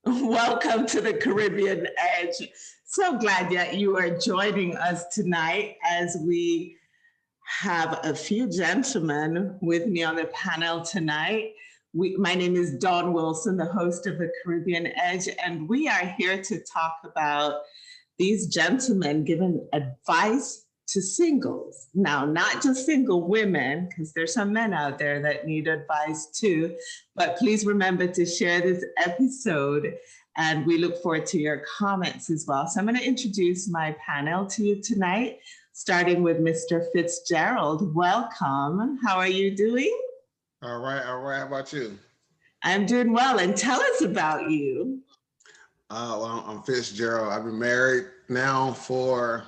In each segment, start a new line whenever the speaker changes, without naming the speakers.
Welcome to the Caribbean Edge. So glad that you are joining us tonight as we have a few gentlemen with me on the panel tonight. My name is Dawn Wilson, the host of the Caribbean Edge, and we are here to talk about these gentlemen giving advice to singles. Now, not just single women, because there's some men out there that need advice too, but please remember to share this episode, and we look forward to your comments as well. So I'm going to introduce my panel to you tonight, starting with Mr. Fitzgerald. Welcome. How are you doing?
All right. How about you?
I'm doing well, and tell us about you.
Well, I'm Fitzgerald. I've been married now for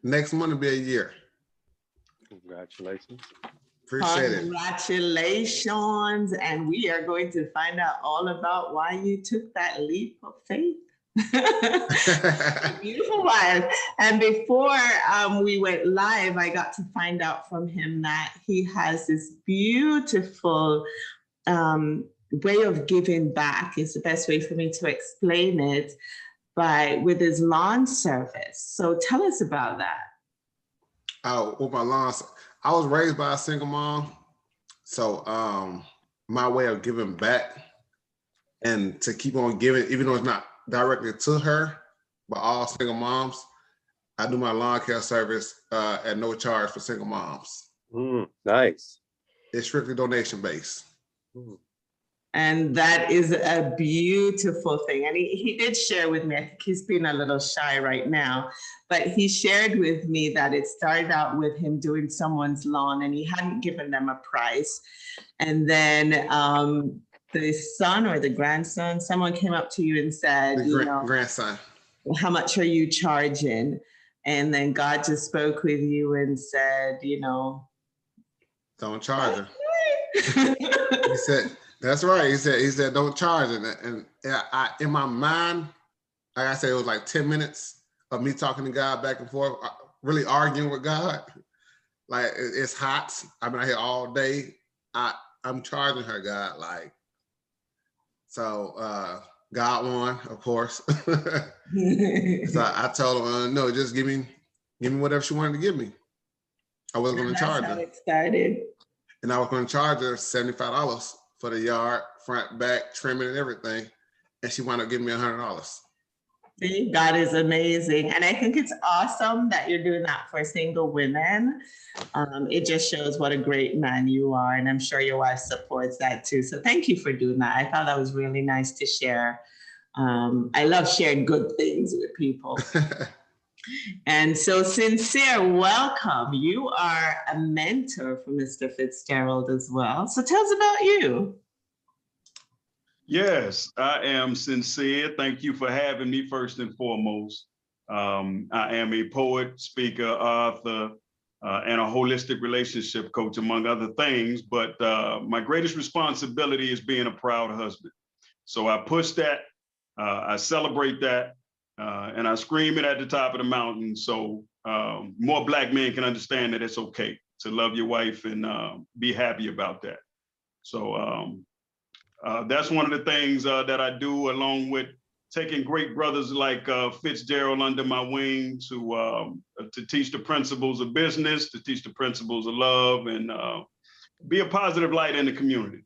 next month will be a year.
Congratulations.
Appreciate it.
Congratulations. And we are going to find out all about why you took that leap of faith. Beautiful wife. And before we went live, I got to find out from him that he has this beautiful way of giving back, is the best way for me to explain it, with his lawn service. So tell us about that.
Oh, with my lawns, I was raised by a single mom. So my way of giving back and to keep on giving, even though it's not directly to her, but all single moms, I do my lawn care service at no charge for single moms.
Nice.
It's strictly donation based.
And that is a beautiful thing. And he did share with me, I think he's being a little shy right now, but he shared with me that it started out with him doing someone's lawn and he hadn't given them a price. And then the son or the grandson, someone came up to you and said,
grandson,
how much are you charging? And then God just spoke with you and said,
don't charge her. He said, that's right. He said, don't charge it. And in my mind, like I said, it was like 10 minutes of me talking to God back and forth, really arguing with God. Like, it's hot. I've been out here all day. I'm charging her, God. Like, so God won, of course. So I told him, no, just give me whatever she wanted to give me. I wasn't going to charge her.
That's how it started.
And I was going to charge her $75 for the yard, front, back, trimming and everything. And she wound up giving me $100.
See, God is amazing. And I think it's awesome that you're doing that for single women. It just shows what a great man you are. And I'm sure your wife supports that too. So thank you for doing that. I thought that was really nice to share. I love sharing good things with people. And so, Sinsear, welcome. You are a mentor for Mr. Fitzgerald as well. So tell us about you.
Yes, I am Sinsear. Thank you for having me first and foremost. I am a poet, speaker, author, and a holistic relationship coach, among other things. But my greatest responsibility is being a proud husband. So I push that, I celebrate that, and I scream it at the top of the mountain. So more Black men can understand that it's okay to love your wife and be happy about that. So that's one of the things that I do, along with taking great brothers like Fitzgerald under my wing to teach the principles of business, to teach the principles of love, and be a positive light in the community.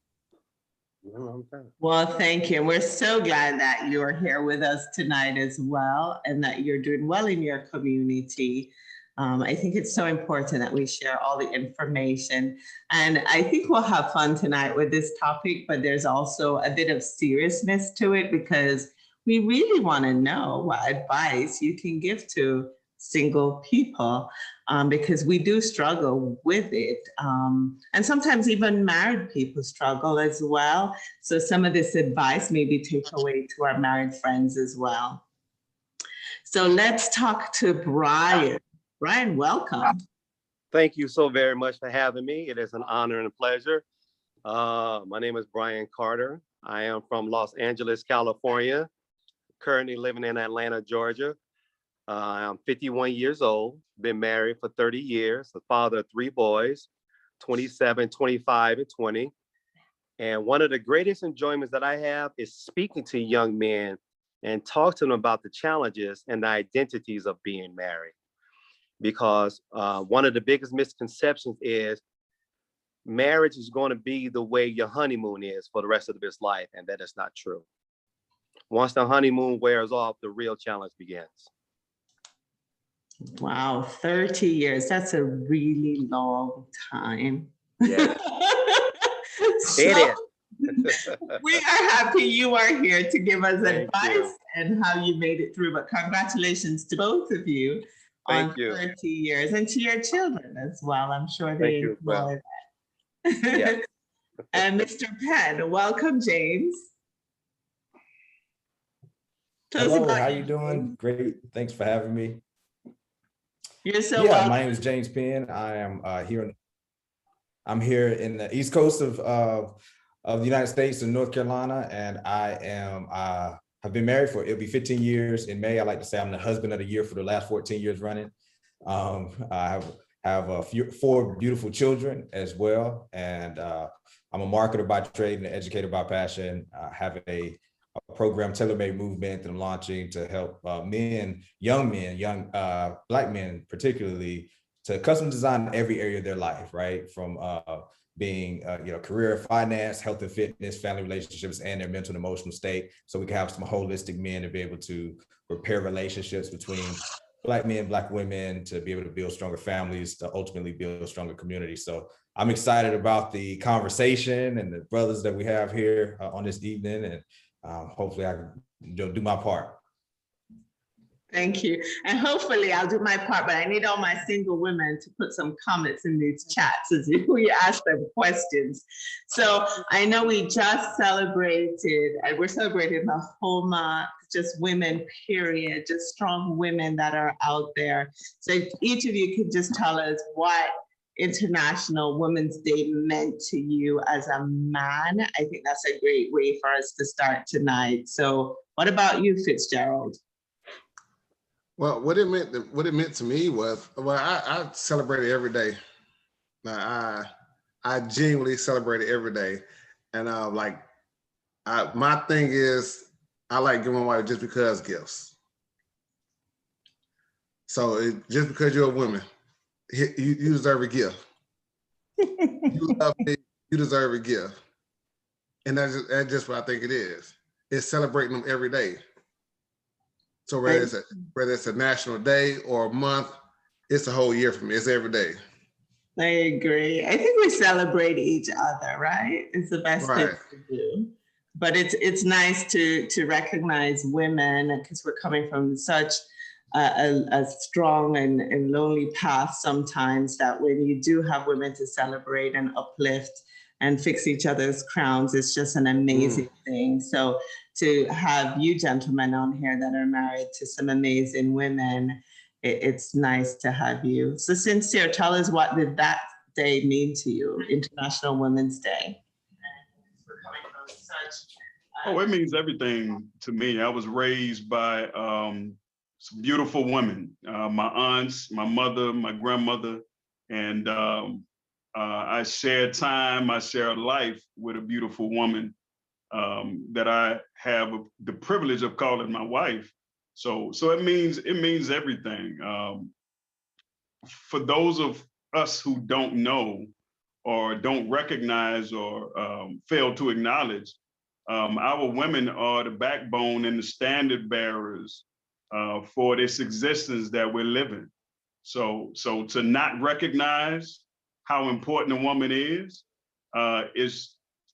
Well, thank you. And we're so glad that you're here with us tonight as well, and that you're doing well in your community. I think it's so important that we share all the information. And I think we'll have fun tonight with this topic, but there's also a bit of seriousness to it because we really want to know what advice you can give to single people, because we do struggle with it. And sometimes even married people struggle as well. So some of this advice maybe take away to our married friends as well. So let's talk to Brian. Brian, welcome.
Thank you so very much for having me. It is an honor and a pleasure. My name is Brian Carter. I am from Los Angeles, California, currently living in Atlanta, Georgia. I'm 51 years old, been married for 30 years, the father of 3 boys, 27, 25, and 20. And one of the greatest enjoyments that I have is speaking to young men and talk to them about the challenges and the identities of being married. Because one of the biggest misconceptions is marriage is going to be the way your honeymoon is for the rest of this life, and that is not true. Once the honeymoon wears off, the real challenge begins.
Wow, 30 years. That's a really long time.
Yeah.
So, we are happy you are here to give us advice and how you made it through. But congratulations to both of you on 30 years, and to your children as well. I'm sure they enjoy that. Yeah. And Mr. Penn, welcome, James.
Hello, how you doing? Great, thanks for having me.
You're so welcome.
My name is James Penn. I am I'm here in the East Coast of the United States in North Carolina, and I've been married for, it'll be 15 years in May. I like to say I'm the husband of the year for the last 14 years running. I have 4 beautiful children as well, and I'm a marketer by trade and an educator by passion. I have a program, Tailor-Made Movement, that I'm launching to help young Black men particularly, to custom design every area of their life, right? From being, career, finance, health and fitness, family relationships, and their mental and emotional state. So we can have some holistic men to be able to repair relationships between Black men, Black women, to be able to build stronger families, to ultimately build stronger communities. So I'm excited about the conversation and the brothers that we have here on this evening, and hopefully I can do my part.
Thank you. And hopefully I'll do my part, but I need all my single women to put some comments in these chats as we ask them questions. So I know we just celebrated, and we're celebrating the whole month, just women, period, just strong women that are out there. So if each of you could just tell us what International Women's Day meant to you as a man, I think that's a great way for us to start tonight. So what about you, Fitzgerald?
Well, what it meant to me was, I celebrate it every day. I genuinely celebrate it every day, and my thing is, I like giving my wife just because gifts. So just because you're a woman, you deserve a gift. You love me, you deserve a gift, and that's just what I think it is. It's celebrating them every day. So whether it's a national day or a month, it's a whole year for me. It's every day.
I agree. I think we celebrate each other, right? It's the best thing to do. But it's nice to recognize women, because we're coming from such a strong and lonely path sometimes, that when you do have women to celebrate and uplift and fix each other's crowns, it's just an amazing thing. So to have you gentlemen on here that are married to some amazing women, it's nice to have you. So Sinsear, tell us, what did that day mean to you, International Women's Day?
Oh, it means everything to me. I was raised by some beautiful women, my aunts, my mother, my grandmother, and I shared time, I shared life with a beautiful woman that I have the privilege of calling my wife. So it means everything. For those of us who don't know or don't recognize or fail to acknowledge, our women are the backbone and the standard bearers for this existence that we're living. So to not recognize how important a woman is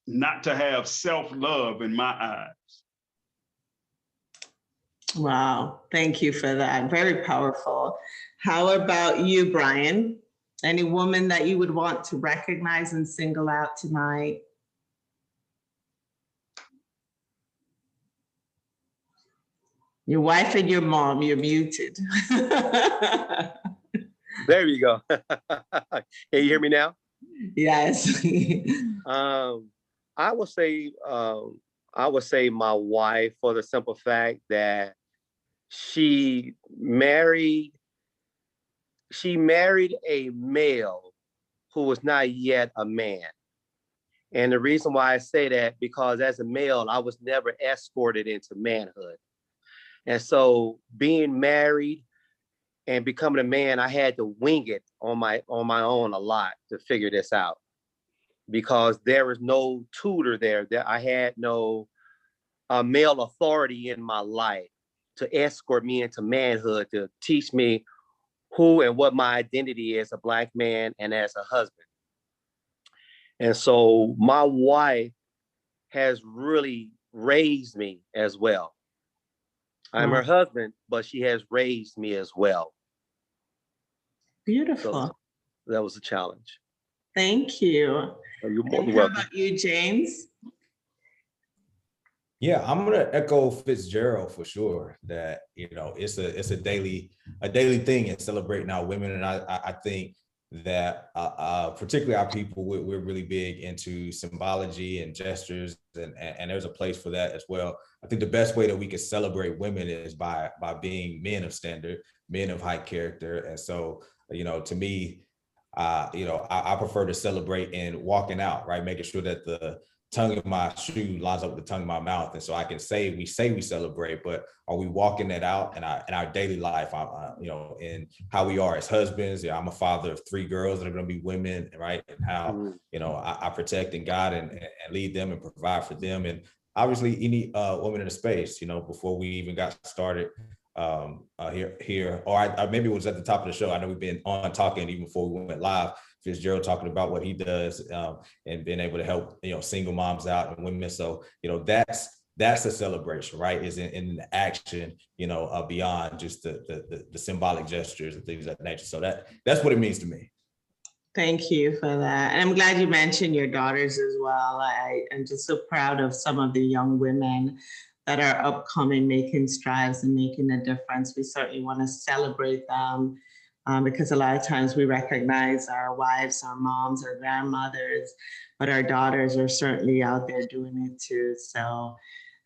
not to have self-love in my eyes.
Wow, thank you for that. Very powerful. How about you, Brian? Any woman that you would want to recognize and single out tonight? Your wife and your mom, you're muted.
There you go. Can you hear me now?
Yes.
I would say my wife, for the simple fact that she married a male who was not yet a man. And the reason why I say that, because as a male, I was never escorted into manhood. And so being married and becoming a man, I had to wing it on my own a lot to figure this out, because there was no tutor there. I had no male authority in my life to escort me into manhood, to teach me who and what my identity is as a Black man and as a husband. And so my wife has really raised me as well. I'm her husband, but she has raised me as well.
Beautiful.
So that was a challenge.
Thank you.
You're more than
How
welcome.
about you, James?
Yeah, I'm gonna echo Fitzgerald for sure. That it's a daily thing in celebrating our women, and I think that particularly our people, we're really big into symbology and gestures, and there's a place for that as well. I think the best way that we can celebrate women is by being men of standard, men of high character, and so to me, I prefer to celebrate in walking out, right, making sure that the tongue of my shoe lines up with the tongue of my mouth. And so I can say we celebrate, but are we walking that out in our daily life? In how we are as husbands. I'm a father of 3 girls that are going to be women, right? And how, I protect and guide and lead them and provide for them. And obviously any woman in the space, before we even got started here, or maybe it was at the top of the show. I know we've been on talking even before we went live. Fitzgerald talking about what he does and being able to help single moms out and women. So that's a celebration, right? Is in the action, beyond just the symbolic gestures and things of that nature. So that's what it means to me.
Thank you for that. And I'm glad you mentioned your daughters as well. I am just so proud of some of the young women that are upcoming, making strides and making a difference. We certainly want to celebrate them. Because a lot of times we recognize our wives, our moms, our grandmothers, but our daughters are certainly out there doing it too. So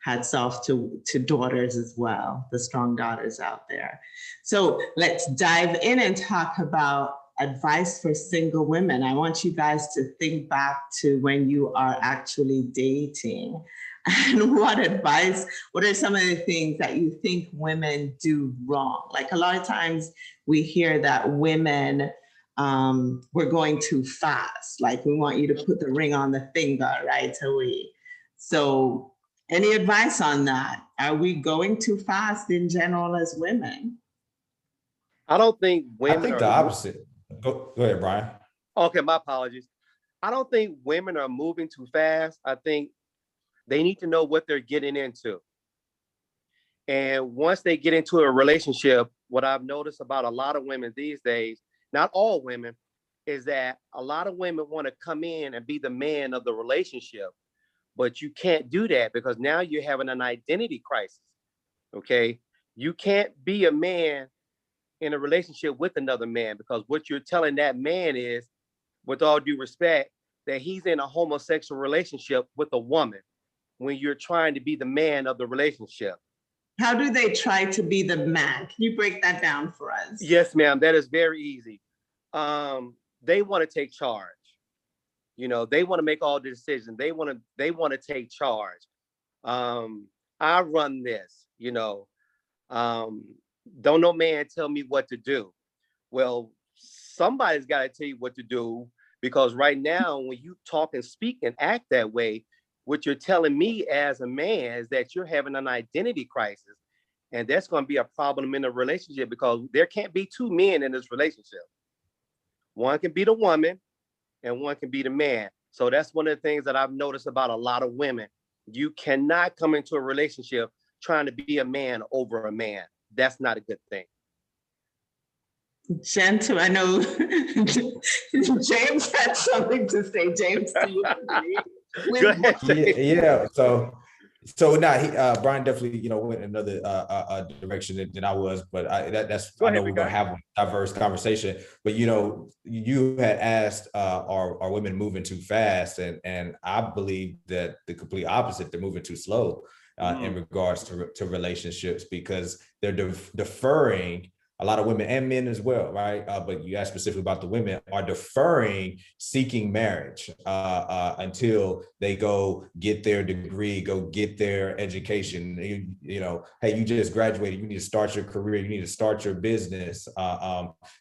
hats off to daughters as well, the strong daughters out there. So let's dive in and talk about advice for single women. I want you guys to think back to when you are actually dating. And what are some of the things that you think women do wrong? Like a lot of times we hear that women, we're going too fast. Like we want you to put the ring on the finger right away. So any advice on that? Are we going too fast in general as women?
I don't think women
I think the opposite. Go ahead, Brian.
Okay, my apologies. I don't think women are moving too fast. I think they need to know what they're getting into. And once they get into a relationship, what I've noticed about a lot of women these days, not all women, is that a lot of women want to come in and be the man of the relationship. But you can't do that because now you're having an identity crisis. Okay. You can't be a man in a relationship with another man, because what you're telling that man is, with all due respect, that he's in a homosexual relationship with a woman when you're trying to be the man of the relationship.
How do they try to be the man? Can you break that down for us?
Yes, ma'am. That is very easy. They want to take charge. They want to make all the decisions. They want to take charge. I run this, don't no man tell me what to do. Well, somebody's got to tell you what to do, because right now, when you talk and speak and act that way, what you're telling me as a man is that you're having an identity crisis. And that's going to be a problem in a relationship, because there can't be 2 men in this relationship. One can be the woman and one can be the man. So that's one of the things that I've noticed about a lot of women. You cannot come into a relationship trying to be a man over a man. That's not a good thing.
Gentle, I know James had something to say. James, do you agree?
Go ahead.
Yeah. So now Brian definitely went in another direction than I was, but I know we're gonna have a diverse conversation. But you had asked, are women moving too fast, and I believe that the complete opposite, they're moving too slow. in regards to relationships, because they're deferring. A lot of women and men as well, right? But you asked specifically about the women, are deferring seeking marriage until they go get their degree, go get their education. You know, hey, you just graduated, you need to start your career, you need to start your business.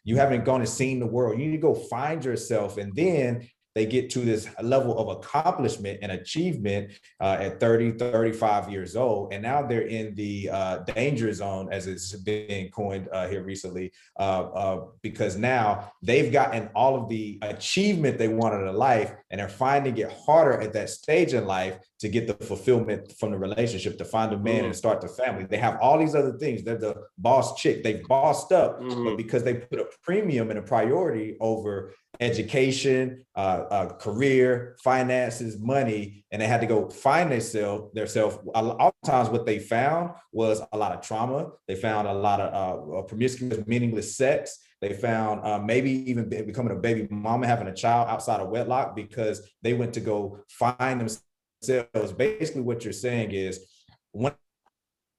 You haven't gone and seen the world. You need to go find yourself, and then they get to this level of accomplishment and achievement at 30, 35 years old. And now they're in the danger zone, as it's been coined here recently, because now they've gotten all of the achievement they wanted in life, and they're finding it harder at that stage in life to get the fulfillment from the relationship, to find a man and start the family. They have all these other things. They're the boss chick. They've bossed up, but because they put a premium and a priority over education, career, finances, money, and they had to go find themselves. Oftentimes what they found was a lot of trauma. They found a lot of promiscuous, meaningless sex. They found maybe even becoming a baby mama, having a child outside of wedlock, because they went to go find themselves. Basically what you're saying is, when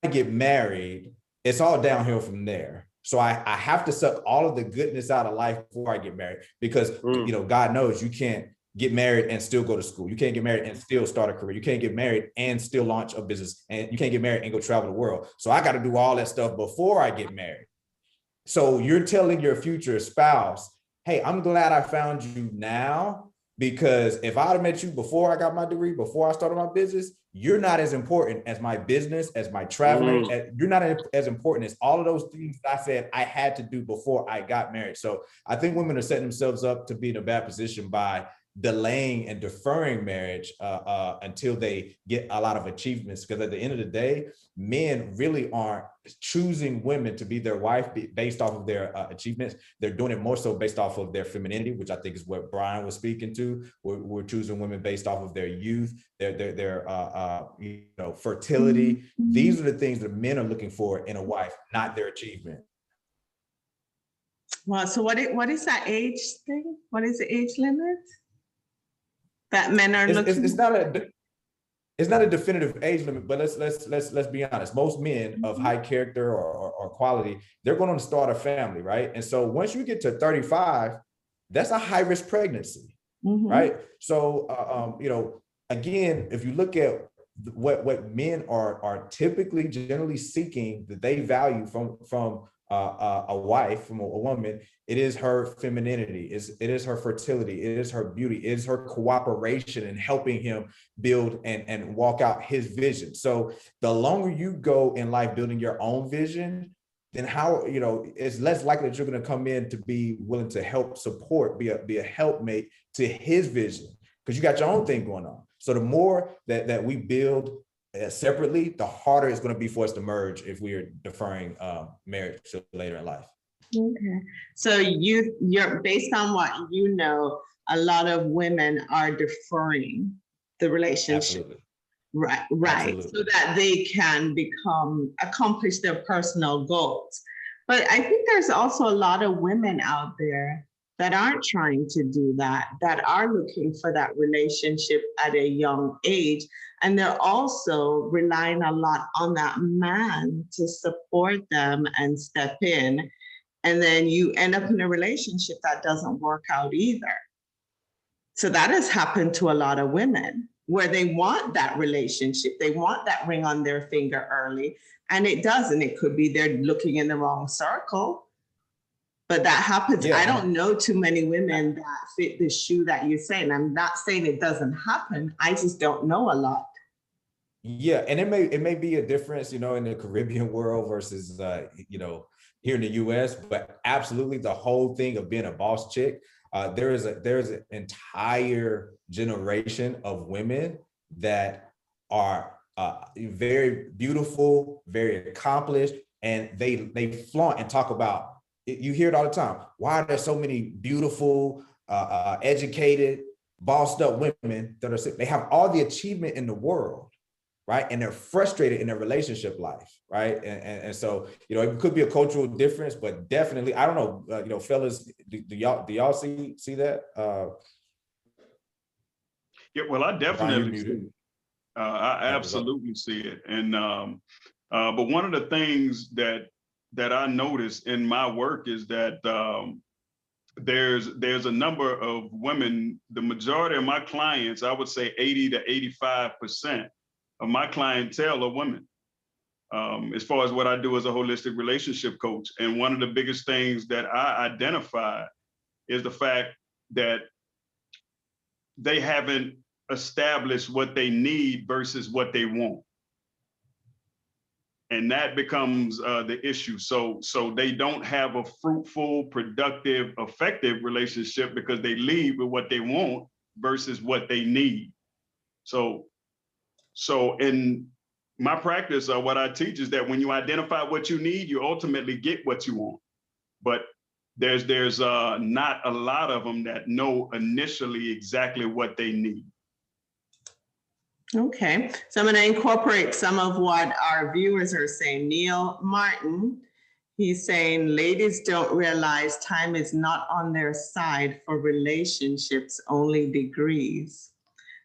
I get married, it's all downhill from there. So I have to suck all of the goodness out of life before I get married, because you know, God knows you can't get married and still go to school. You can't get married and still start a career. You can't get married and still launch a business, and you can't get married and go travel the world. So I got to do all that stuff before I get married. So you're telling your future spouse, hey, I'm glad I found you now, because if I'd have met you before I got my degree, before I started my business, you're not as important as my business, as my traveling. You're not as important as all of those things that I said I had to do before I got married. So I think women are setting themselves up to be in a bad position by delaying and deferring marriage until they get a lot of achievements. Because at the end of the day, men really aren't choosing women to be their wife based off of their achievements. They're doing it more so based off of their femininity, which I think is what Brian was speaking to. We're choosing women based off of their youth, their you know, fertility. These are the things that men are looking for in a wife, not their achievement.
Well, so what is that age thing? What is the age limit that men are looking?
It's not a definitive age limit, but let's be honest. Most men of high character or quality, they're going to start a family, right? And so once you get to 35, that's a high risk pregnancy, right? So you know, again, if you look at what men are typically generally seeking, that they value from a wife, from a woman, it is her femininity, it is her fertility, it is her beauty, it is her cooperation in helping him build and walk out his vision. So the longer you go in life building your own vision, then how, you know, it's less likely that you're going to come in to be willing to help support, be a helpmate to his vision, because you got your own thing going on. So the more that we build separately, the harder it's going to be for us to merge if we are deferring marriage to later in life. Okay,
so you're based on what you know, a lot of women are deferring the relationship.
Absolutely.
Right,
Absolutely.
so that they can accomplish their personal goals. But I think there's also a lot of women out there that aren't trying to do that are looking for that relationship at a young age. And they're also relying a lot on that man to support them and step in. And then you end up in a relationship that doesn't work out either. So that has happened to a lot of women, where they want that relationship, they want that ring on their finger early, and it doesn't. It could be they're looking in the wrong circle. But that happens. Yeah. I don't know too many women that fit the shoe that you're saying. I'm not saying it doesn't happen. I just don't know a lot.
Yeah, and it may be a difference, you know, in the Caribbean world versus you know, here in the US, but absolutely the whole thing of being a boss chick. There's an entire generation of women that are very beautiful, very accomplished, and they flaunt and talk about. You hear it all the time. Why are there so many beautiful, educated, bossed up women that are, they have all the achievement in the world, right? And they're frustrated in their relationship life, right? And so, you know, it could be a cultural difference, but definitely, I don't know, you know, fellas, do y'all see that?
Yeah, well, I definitely see. I absolutely see it. And but one of the things that I notice in my work is that there's a number of women. The majority of my clients, I would say 80 to 85% of my clientele are women. As far as what I do as a holistic relationship coach. And one of the biggest things that I identify is the fact that they haven't established what they need versus what they want. And that becomes the issue. So they don't have a fruitful, productive, effective relationship because they lead with what they want versus what they need. So in my practice, what I teach is that when you identify what you need, you ultimately get what you want. But there's not a lot of them that know initially exactly what they need.
Okay, so I'm going to incorporate some of what our viewers are saying. Neil Martin, he's saying ladies don't realize time is not on their side for relationships, only degrees.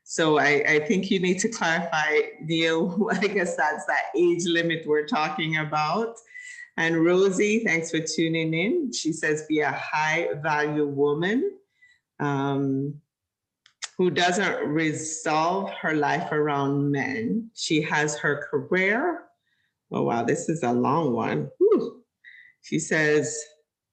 So I think you need to clarify, Neil. I guess that's that age limit we're talking about. And Rosie, thanks for tuning in. She says, be a high value woman who doesn't resolve her life around men. She has her career. Oh, wow, this is a long one. Whew. She says,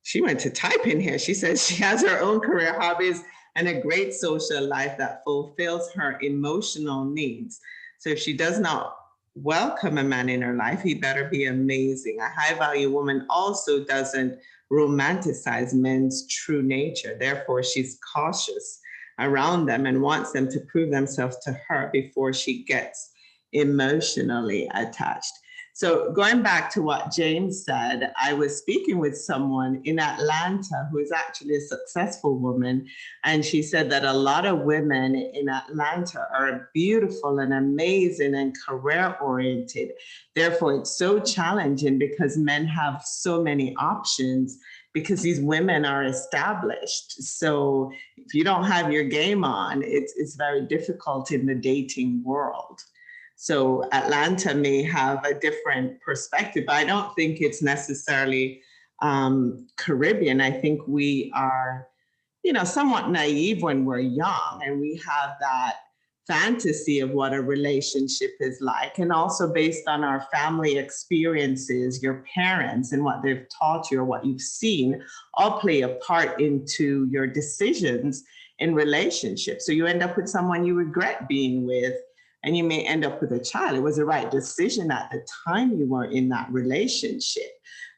she went to type in here. She says she has her own career, hobbies, and a great social life that fulfills her emotional needs. So if she does not welcome a man in her life, he better be amazing. A high value woman also doesn't romanticize men's true nature. Therefore, she's cautious around them and wants them to prove themselves to her before she gets emotionally attached. So going back to what James said, I was speaking with someone in Atlanta who is actually a successful woman. And she said that a lot of women in Atlanta are beautiful and amazing and career oriented. Therefore, it's so challenging because men have so many options because these women are established. So if you don't have your game on, it's very difficult in the dating world. So Atlanta may have a different perspective, but I don't think it's necessarily Caribbean. I think we are, somewhat naive when we're young, and we have that fantasy of what a relationship is like. And also based on our family experiences, your parents and what they've taught you or what you've seen all play a part into your decisions in relationships. So you end up with someone you regret being with, and you may end up with a child. It was the right decision at the time you were in that relationship.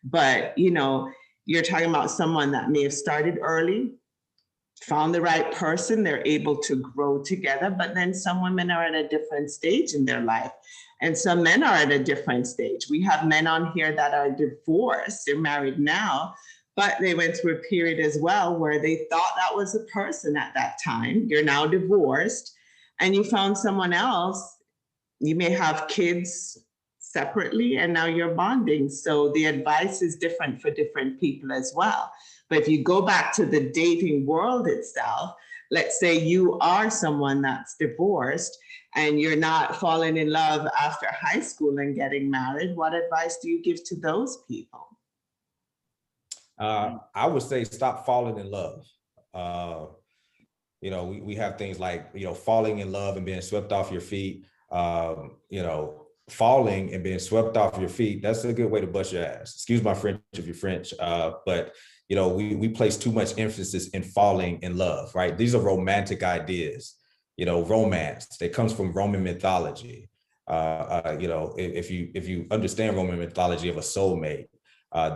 But, you're talking about someone that may have started early, found the right person, they're able to grow together, but then some women are at a different stage in their life. And some men are at a different stage. We have men on here that are divorced, they're married now, but they went through a period as well where they thought that was a person at that time. You're now divorced and you found someone else. You may have kids separately and now you're bonding. So the advice is different for different people as well. But if you go back to the dating world itself, let's say you are someone that's divorced and you're not falling in love after high school and getting married, what advice do you give to those people?
I would say stop falling in love. We have things like, falling in love and being swept off your feet, falling and being swept off your feet. That's a good way to bust your ass. Excuse my French if you're French, but we place too much emphasis in falling in love, right? These are romantic ideas, romance that comes from Roman mythology. If you understand Roman mythology of a soulmate,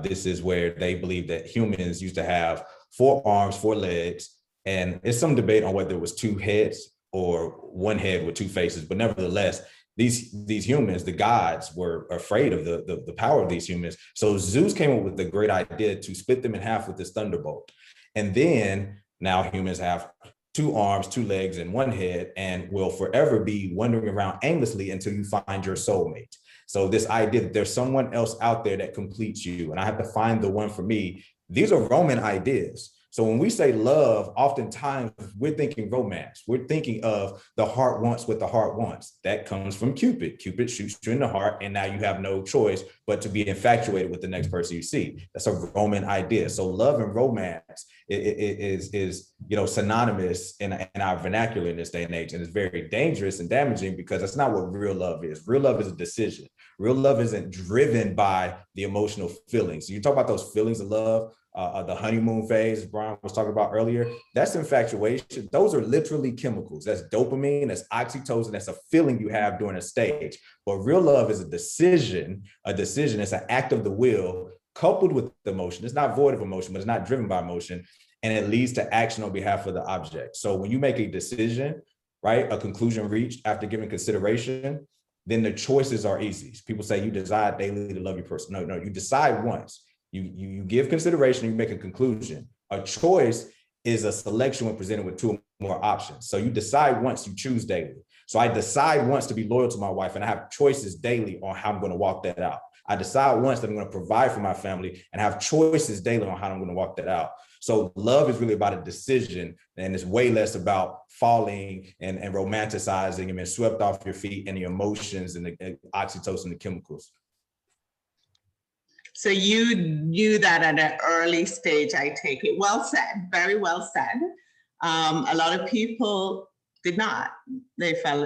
this is where they believe that humans used to have 4 arms, 4 legs, and it's some debate on whether it was 2 heads or 1 head with 2 faces, but nevertheless, these humans, the gods, were afraid of the power of these humans. So Zeus came up with the great idea to split them in half with this thunderbolt. And then now humans have 2 arms, 2 legs, and 1 head, and will forever be wandering around aimlessly until you find your soulmate. So this idea that there's someone else out there that completes you, and I have to find the one for me, these are Roman ideas. So when we say love, oftentimes we're thinking romance. We're thinking of the heart wants what the heart wants. That comes from Cupid. Cupid shoots you in the heart, and now you have no choice but to be infatuated with the next person you see. That's a Roman idea. So love and romance is synonymous in our vernacular in this day and age, and it's very dangerous and damaging because that's not what real love is. Real love is a decision. Real love isn't driven by the emotional feelings. So you talk about those feelings of love. The honeymoon phase Brian was talking about earlier, that's infatuation. Those are literally chemicals. That's dopamine, that's oxytocin, that's a feeling you have during a stage. But real love is a decision. It's an act of the will coupled with emotion. It's not void of emotion, but it's not driven by emotion. And it leads to action on behalf of the object. So when you make a decision, right, a conclusion reached after giving consideration, then the choices are easy. People say you decide daily to love your person. No, you decide once. You give consideration, you make a conclusion. A choice is a selection when presented with two or more options. So you decide once, you choose daily. So I decide once to be loyal to my wife, and I have choices daily on how I'm going to walk that out. I decide once that I'm going to provide for my family and have choices daily on how I'm going to walk that out. So love is really about a decision, and it's way less about falling and romanticizing and being swept off your feet and the emotions and the oxytocin, the chemicals.
So you knew that at an early stage, I take it. Well said, very well said. A lot of people did not. They thought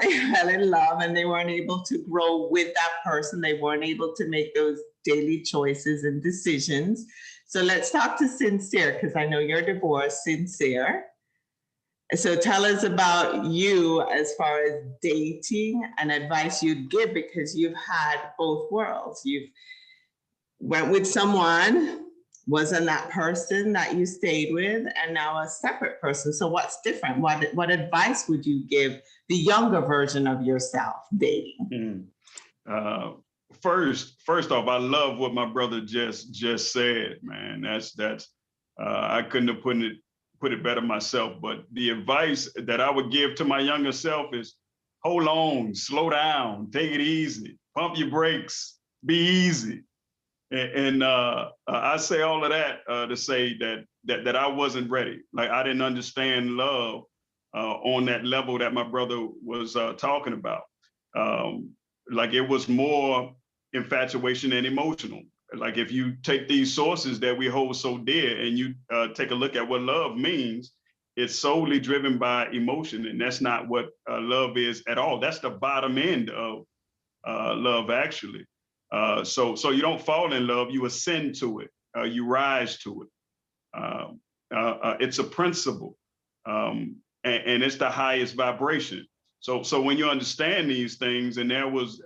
they fell in love and they weren't able to grow with that person. They weren't able to make those daily choices and decisions. So let's talk to Sinsear, because I know you're divorced, Sinsear. So tell us about you as far as dating and advice you'd give, because you've had both worlds. You've went with someone, wasn't that person that you stayed with, and now a separate person. So what's different? What advice would you give the younger version of yourself dating?
First off, I love what my brother just said, man. That's I couldn't have put it better myself. But the advice that I would give to my younger self is hold on, slow down, take it easy, pump your brakes, be easy. And I say all of that to say that I wasn't ready. Like, I didn't understand love on that level that my brother was talking about. Like, it was more infatuation and emotional. Like, if you take these sources that we hold so dear and you take a look at what love means, it's solely driven by emotion. And that's not what love is at all. That's the bottom end of love, actually. So you don't fall in love, you ascend to it, you rise to it. It's a principle, and it's the highest vibration. So when you understand these things, and there was,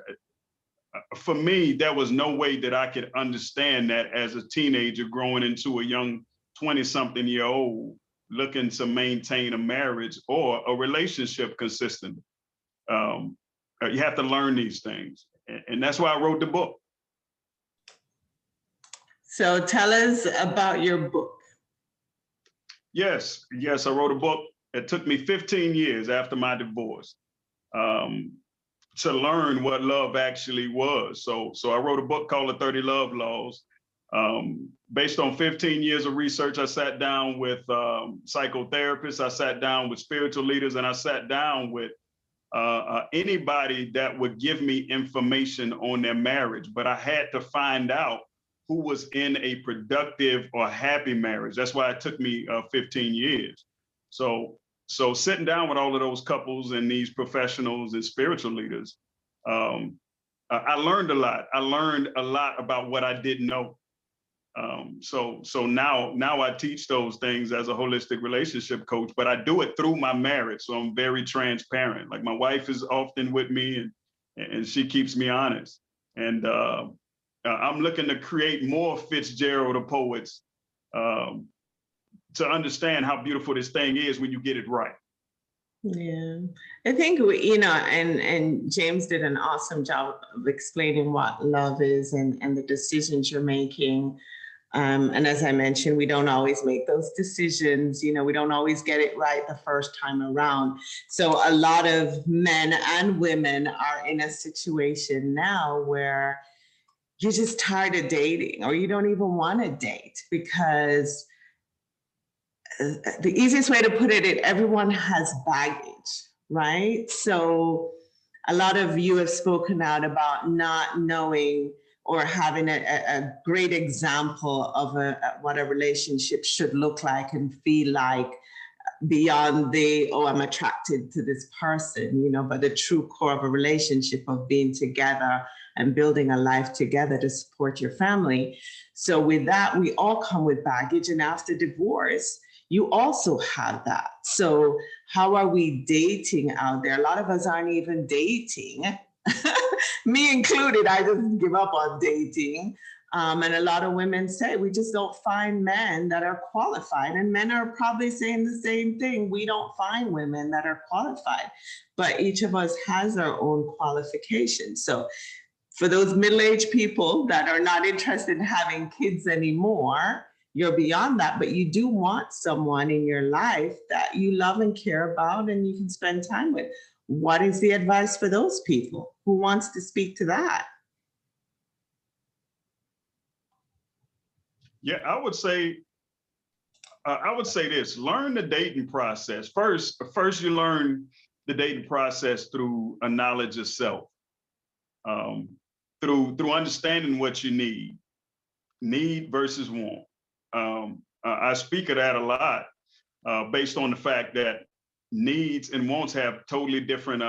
for me, there was no way that I could understand that as a teenager growing into a young 20-something-year-old looking to maintain a marriage or a relationship consistently. You have to learn these things. And that's why I wrote the book.
So tell us about your book.
Yes, I wrote a book. It took me 15 years after my divorce to learn what love actually was. So I wrote a book called The 30 Love Laws. Based on 15 years of research, I sat down with psychotherapists, I sat down with spiritual leaders, and I sat down with anybody that would give me information on their marriage. But I had to find out who was in a productive or happy marriage. That's why it took me 15 years. So sitting down with all of those couples and these professionals and spiritual leaders, I learned a lot. I learned a lot about what I didn't know. So now I teach those things as a holistic relationship coach, but I do it through my marriage. So I'm very transparent. Like, my wife is often with me and she keeps me honest. And I'm looking to create more Fitzgerald of poets to understand how beautiful this thing is when you get it right.
Yeah, I think and James did an awesome job of explaining what love is and the decisions you're making. And as I mentioned, we don't always make those decisions. We don't always get it right the first time around. So a lot of men and women are in a situation now where you're just tired of dating, or you don't even want to date because the easiest way to put it, everyone has baggage, right? So a lot of you have spoken out about not knowing or having a great example of what a relationship should look like and feel like, beyond I'm attracted to this person, but the true core of a relationship of being together and building a life together to support your family. So with that, we all come with baggage. And after divorce, you also have that. So how are we dating out there? A lot of us aren't even dating. Me included, I just give up on dating. And a lot of women say we just don't find men that are qualified. And men are probably saying the same thing. We don't find women that are qualified, but each of us has our own qualifications. So for those middle-aged people that are not interested in having kids anymore, you're beyond that, but you do want someone in your life that you love and care about and you can spend time with. What is the advice for those people? Who wants to speak to that?
Yeah, I would say this: learn the dating process. First, you learn the dating process through a knowledge of self, through understanding what you need versus want. I speak of that a lot, based on the fact that needs and wants have totally different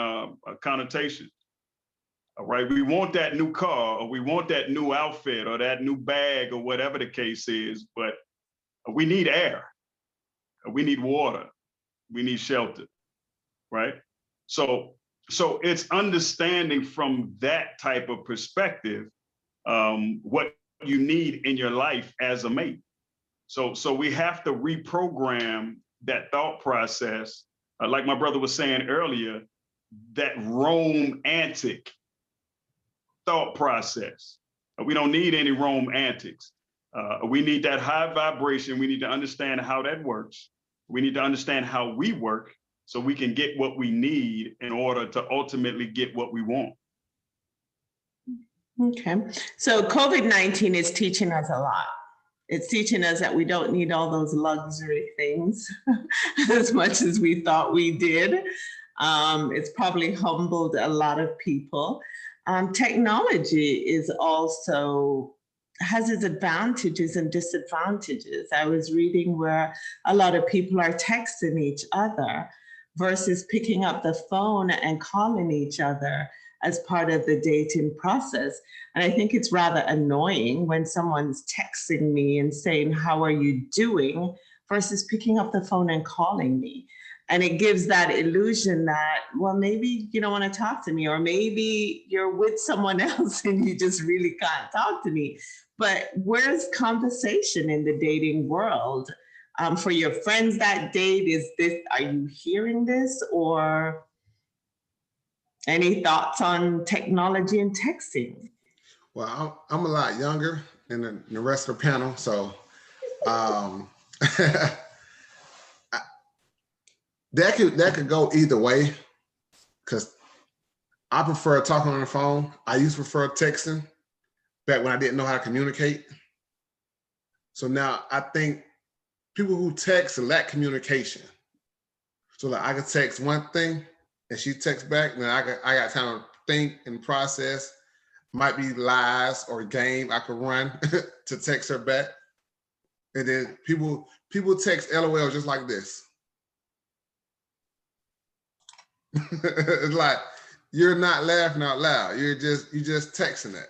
connotations. All right, we want that new car, or we want that new outfit, or that new bag, or whatever the case is, but we need air, we need water, we need shelter, right? So it's understanding from that type of perspective what you need in your life as a mate. So we have to reprogram that thought process, like my brother was saying earlier, that romantic thought process. We don't need any romantics. We need that high vibration. We need to understand how that works. We need to understand how we work so we can get what we need in order to ultimately get what we want.
Okay, so COVID-19 is teaching us a lot. It's teaching us that we don't need all those luxury things as much as we thought we did. It's probably humbled a lot of people. Technology is also has its advantages and disadvantages. I was reading where a lot of people are texting each other versus picking up the phone and calling each other as part of the dating process. And I think it's rather annoying when someone's texting me and saying, "How are you doing?" versus picking up the phone and calling me. And it gives that illusion that, well, maybe you don't want to talk to me, or maybe you're with someone else and you just really can't talk to me. But where's conversation in the dating world? For your friends that date, are you hearing this? Or any thoughts on technology and texting?
Well, I'm a lot younger than the rest of the panel, so that could go either way, because I prefer talking on the phone. I used to prefer texting back when I didn't know how to communicate. So now I think people who text lack communication. So like I could text one thing and she texts back, and then I got time to think and process. Might be lies or game I could run to text her back. And then people text LOL just like this. It's like you're not laughing out loud. You're just texting it.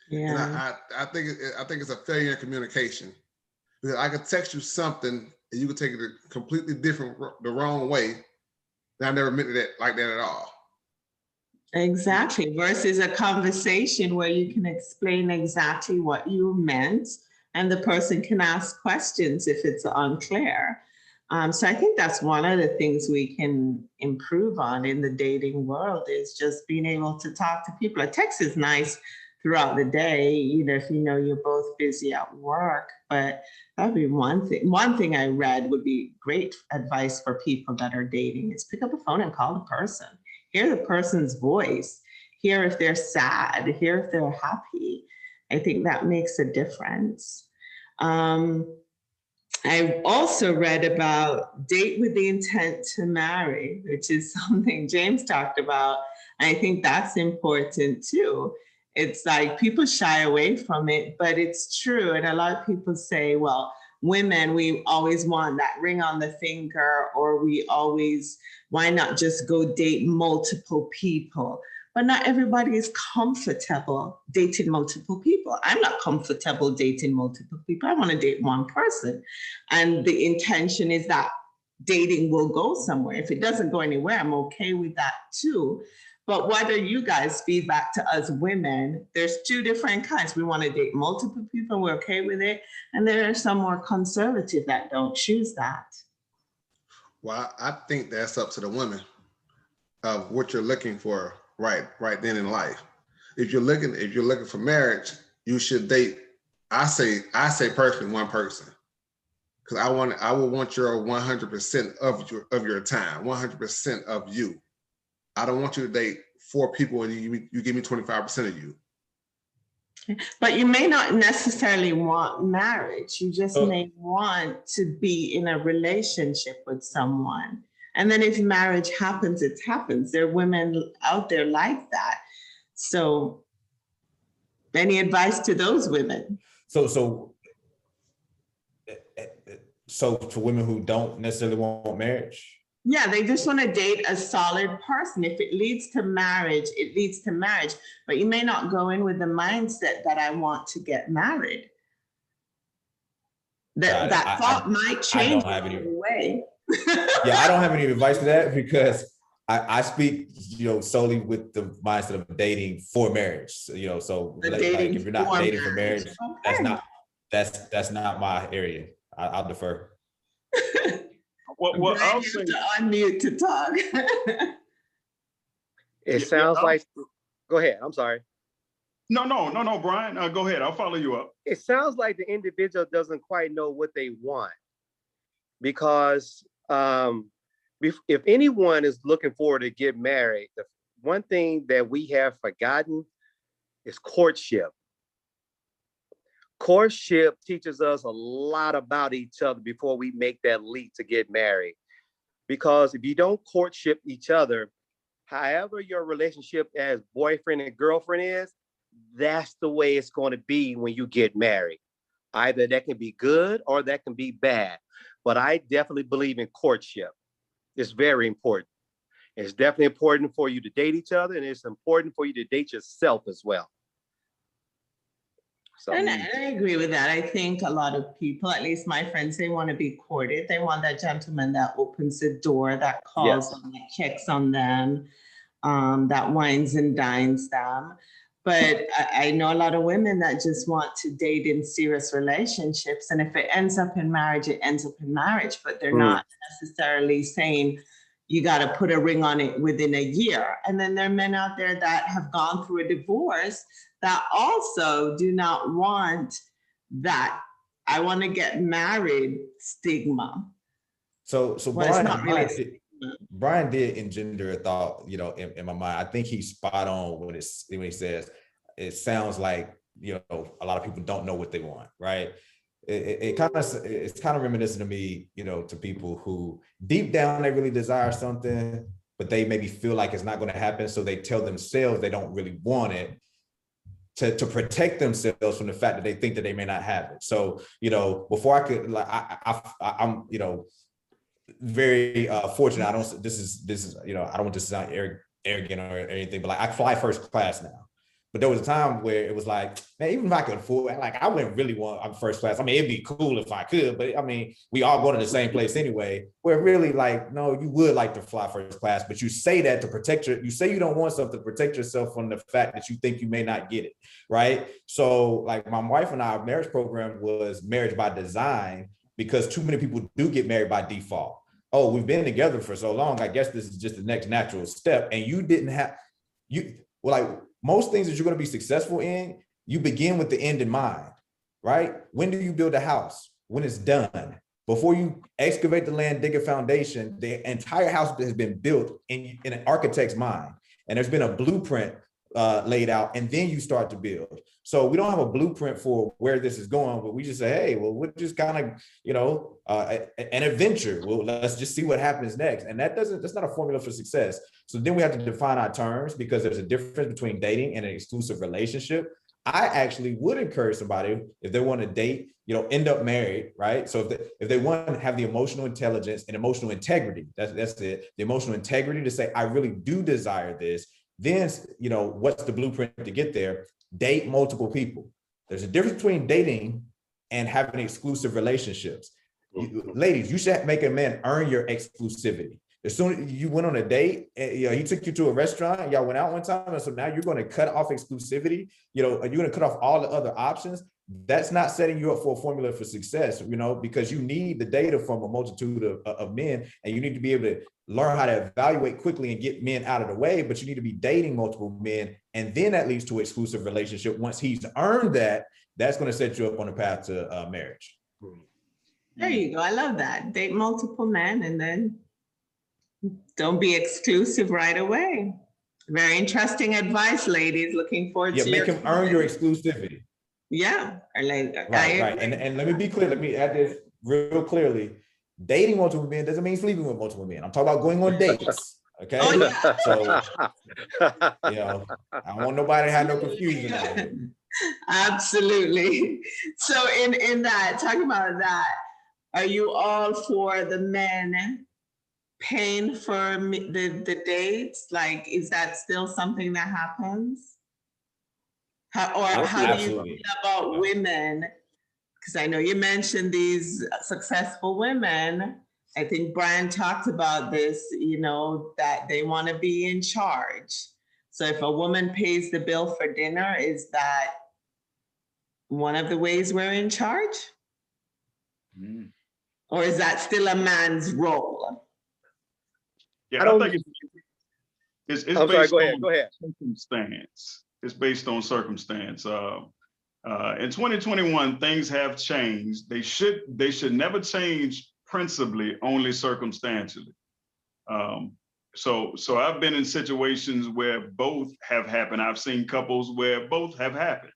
Yeah. And I think it's a failure in communication, because I could text you something and you could take it a completely the wrong way. And I never meant it like that at all.
Exactly. Versus a conversation where you can explain exactly what you meant, and the person can ask questions if it's unclear. So I think that's one of the things we can improve on in the dating world, is just being able to talk to people. A text is nice throughout the day, if you know you're both busy at work, but that'd be one thing. One thing I read would be great advice for people that are dating is pick up the phone and call the person. Hear the person's voice, hear if they're sad, hear if they're happy. I think that makes a difference. I also read about date with the intent to marry, which is something James talked about. I think that's important too. It's like people shy away from it, but it's true. And a lot of people say, well, women, we always want that ring on the finger, or we always, why not just go date multiple people? But not everybody is comfortable dating multiple people. I'm not comfortable dating multiple people. I want to date one person. And the intention is that dating will go somewhere. If it doesn't go anywhere, I'm okay with that too. But what are you guys' feedback to us women? There's two different kinds. We want to date multiple people, we're okay with it. And there are some more conservative that don't choose that.
Well, I think that's up to the women of what you're looking for right then in life. If you're looking for marriage, you should date. I say personally one person, because I would want your 100% of your time, 100% of you. I don't want you to date 4 people and you give me 25% of you.
But you may not necessarily want marriage. You just may want to be in a relationship with someone. And then if marriage happens, it happens. There are women out there like that. So any advice to those women?
So for women who don't necessarily want marriage?
Yeah, they just want to date a solid person. If it leads to marriage, it leads to marriage. But you may not go in with the mindset that I want to get married. That thought might change along the way.
Yeah, I don't have any advice for that, because I speak, solely with the mindset of dating for marriage. So like, if you're not dating for marriage, okay, that's not my area. I'll defer.
Well, I'll say to unmute to talk.
It sounds like. Go ahead. I'm sorry.
No, Brian. Go ahead. I'll follow you up.
It sounds like the individual doesn't quite know what they want, because if anyone is looking forward to get married, the one thing that we have forgotten is courtship. Courtship teaches us a lot about each other before we make that leap to get married. Because if you don't courtship each other, however your relationship as boyfriend and girlfriend is, that's the way it's going to be when you get married. Either that can be good or that can be bad. But I definitely believe in courtship. It's very important. It's definitely important for you to date each other, and it's important for you to date yourself as well. So,
and I agree with that. I think a lot of people, at least my friends, they want to be courted. They want that gentleman that opens the door, that calls them, that checks on them, that wines and dines them. But I know a lot of women that just want to date in serious relationships. And if it ends up in marriage, it ends up in marriage. But they're not necessarily saying you got to put a ring on it within a year. And then there are men out there that have gone through a divorce that also do not want that I want to get married stigma.
So Brian did engender a thought, in my mind. I think he's spot on when he says it sounds like, a lot of people don't know what they want, right? It's kind of reminiscent to me, to people who deep down they really desire something, but they maybe feel like it's not going to happen. So they tell themselves they don't really want it to protect themselves from the fact that they think that they may not have it. So, before I could, I'm, very fortunate. I don't want this to sound arrogant or anything, but I fly first class now. But there was a time where it was like, man, even if I could afford, I wouldn't really want first class. It'd be cool if I could, but we all go to the same place anyway. Where really no, you would like to fly first class, but you say that to protect you say you don't want something to protect yourself from the fact that you think you may not get it, right? So my wife and our marriage program was marriage by design, because too many people do get married by default. Oh, we've been together for so long, I guess this is just the next natural step. And you didn't have, most things that you're going to be successful in, you begin with the end in mind, right? When do you build a house? When it's done. Before you excavate the land, dig a foundation, the entire house has been built in an architect's mind. And there's been a blueprint laid out, and then you start to build. So we don't have a blueprint for where this is going, but we just say, hey, well, we're just kind of, an adventure. Well, let's just see what happens next. And that's not a formula for success. So then we have to define our terms, because there's a difference between dating and an exclusive relationship. I actually would encourage somebody, if they want to date, end up married, right? So if they want to have the emotional intelligence and emotional integrity, that's it, the emotional integrity to say, I really do desire this, then, what's the blueprint to get there? Date multiple people. There's a difference between dating and having exclusive relationships. Ladies, you should make a man earn your exclusivity. As soon as you went on a date, he took you to a restaurant, y'all went out one time, and so now you're going to cut off exclusivity, you're going to cut off all the other options. That's not setting you up for a formula for success, because you need the data from a multitude of men, and you need to be able to learn how to evaluate quickly and get men out of the way, but you need to be dating multiple men, and then that leads to an exclusive relationship. Once he's earned that, that's going to set you up on a path to marriage.
There you go. I love that. Date multiple men, and then don't be exclusive right away. Very interesting advice, ladies. Looking forward to
make him earn your exclusivity.
Yeah.
Right. And let me be clear. Let me add this real clearly. Dating multiple men doesn't mean sleeping with multiple men. I'm talking about going on dates. Okay.
Oh, yeah.
So, I don't want nobody to have no confusion out here.
Absolutely. So in that, talking about that, are you all for the men paying for the dates? Like, is that still something that happens? How do you feel about women? Because I know you mentioned these successful women. I think Brian talked about this, that they want to be in charge. So if a woman pays the bill for dinner, is that one of the ways we're in charge? Or is that still a man's role?
Yeah, I think it's
I'm
based
sorry,
on
go ahead.
circumstance. It's based on circumstance. In 2021, things have changed. They should never change principally, only circumstantially. So I've been in situations where both have happened. I've seen couples where both have happened,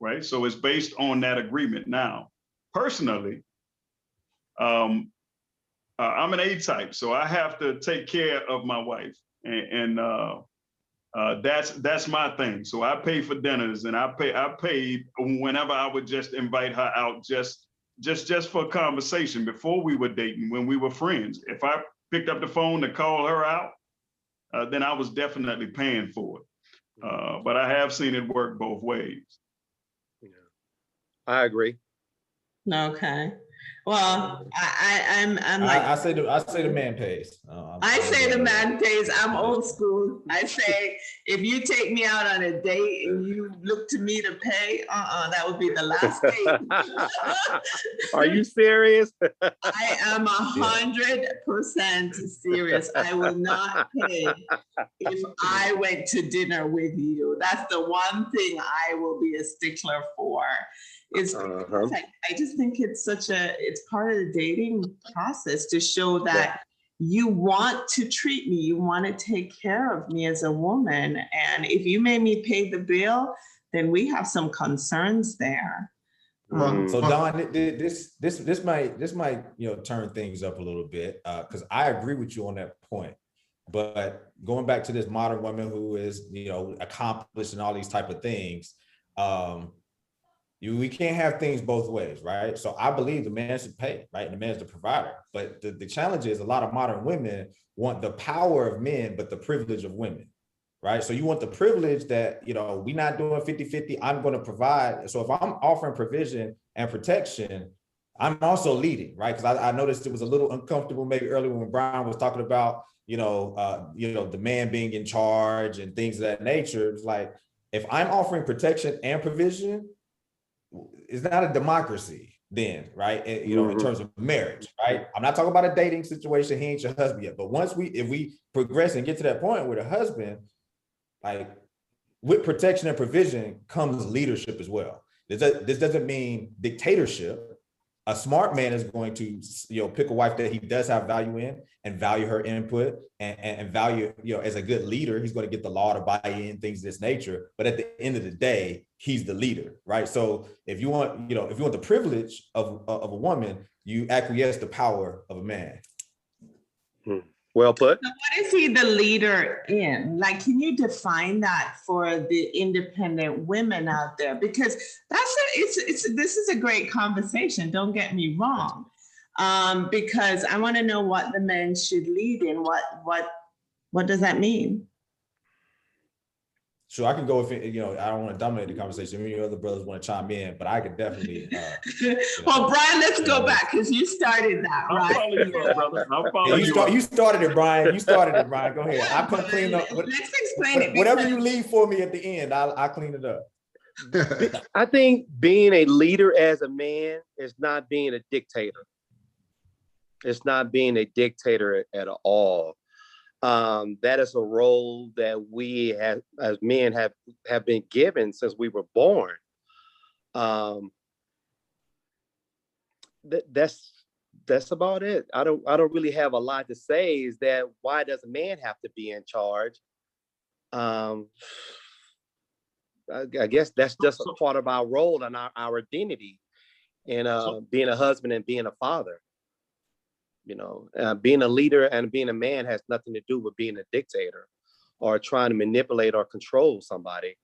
right? So it's based on that agreement. Now, personally, I'm an A-type, so I have to take care of my wife, and that's my thing. So I pay for dinners, and I paid whenever I would just invite her out, just for a conversation before we were dating, when we were friends. If I picked up the phone to call her out, then I was definitely paying for it. But I have seen it work both ways.
Yeah, I agree.
Okay. Well, I'm like,
I say the man pays.
I say the man pays. I'm old school. I say, if you take me out on a date and you look to me to pay, that would be the last date.
Are you serious?
I am 100% serious. I will not pay if I went to dinner with you. That's the one thing I will be a stickler for. I just think it's it's part of the dating process to show that you want to treat me, you want to take care of me as a woman. And if you made me pay the bill, then we have some concerns there.
So Don, this might turn things up a little bit, because I agree with you on that point. But going back to this modern woman who is accomplished and all these type of things, we can't have things both ways, right? So I believe the man should pay, right? The man's the provider. But the challenge is a lot of modern women want the power of men, but the privilege of women, right? So you want the privilege that, we're not doing 50-50, I'm going to provide. So if I'm offering provision and protection, I'm also leading, right? Because I noticed it was a little uncomfortable maybe earlier when Brian was talking about, the man being in charge and things of that nature. It's like, if I'm offering protection and provision, it's not a democracy then, right? In terms of marriage, right? I'm not talking about a dating situation. He ain't your husband yet. But if we progress and get to that point with a husband, like with protection and provision comes leadership as well. This doesn't mean dictatorship, A smart man is going to, pick a wife that he does have value in and value her input and value, as a good leader, he's going to get the law to buy in, things of this nature. But at the end of the day, he's the leader, right? So if you want, if you want the privilege of a woman, you acquiesce the power of a man.
Well put.
So what is he the leader in? Like, can you define that for the independent women out there? Because this is a great conversation. Don't get me wrong. Because I want to know what the men should lead in. What does that mean?
Sure, I can go if I don't want to dominate the conversation. Many other brothers want to chime in, but I could definitely.
Well, Brian, let's go back because you started that, right?
I'll follow you up, brother. I'll follow you up.
You started it, Brian. You started it, Brian. Go ahead. I put clean up.
Let's explain it.
Whatever you leave for me at the end, I'll clean it up.
I think being a leader as a man is not being a dictator. It's not being a dictator at all. That is a role that we as men have been given since we were born. That's about it. I don't really have a lot to say. Is that why does a man have to be in charge? I guess that's just a part of our role and our identity in being a husband and being a father. Being a leader and being a man has nothing to do with being a dictator or trying to manipulate or control somebody.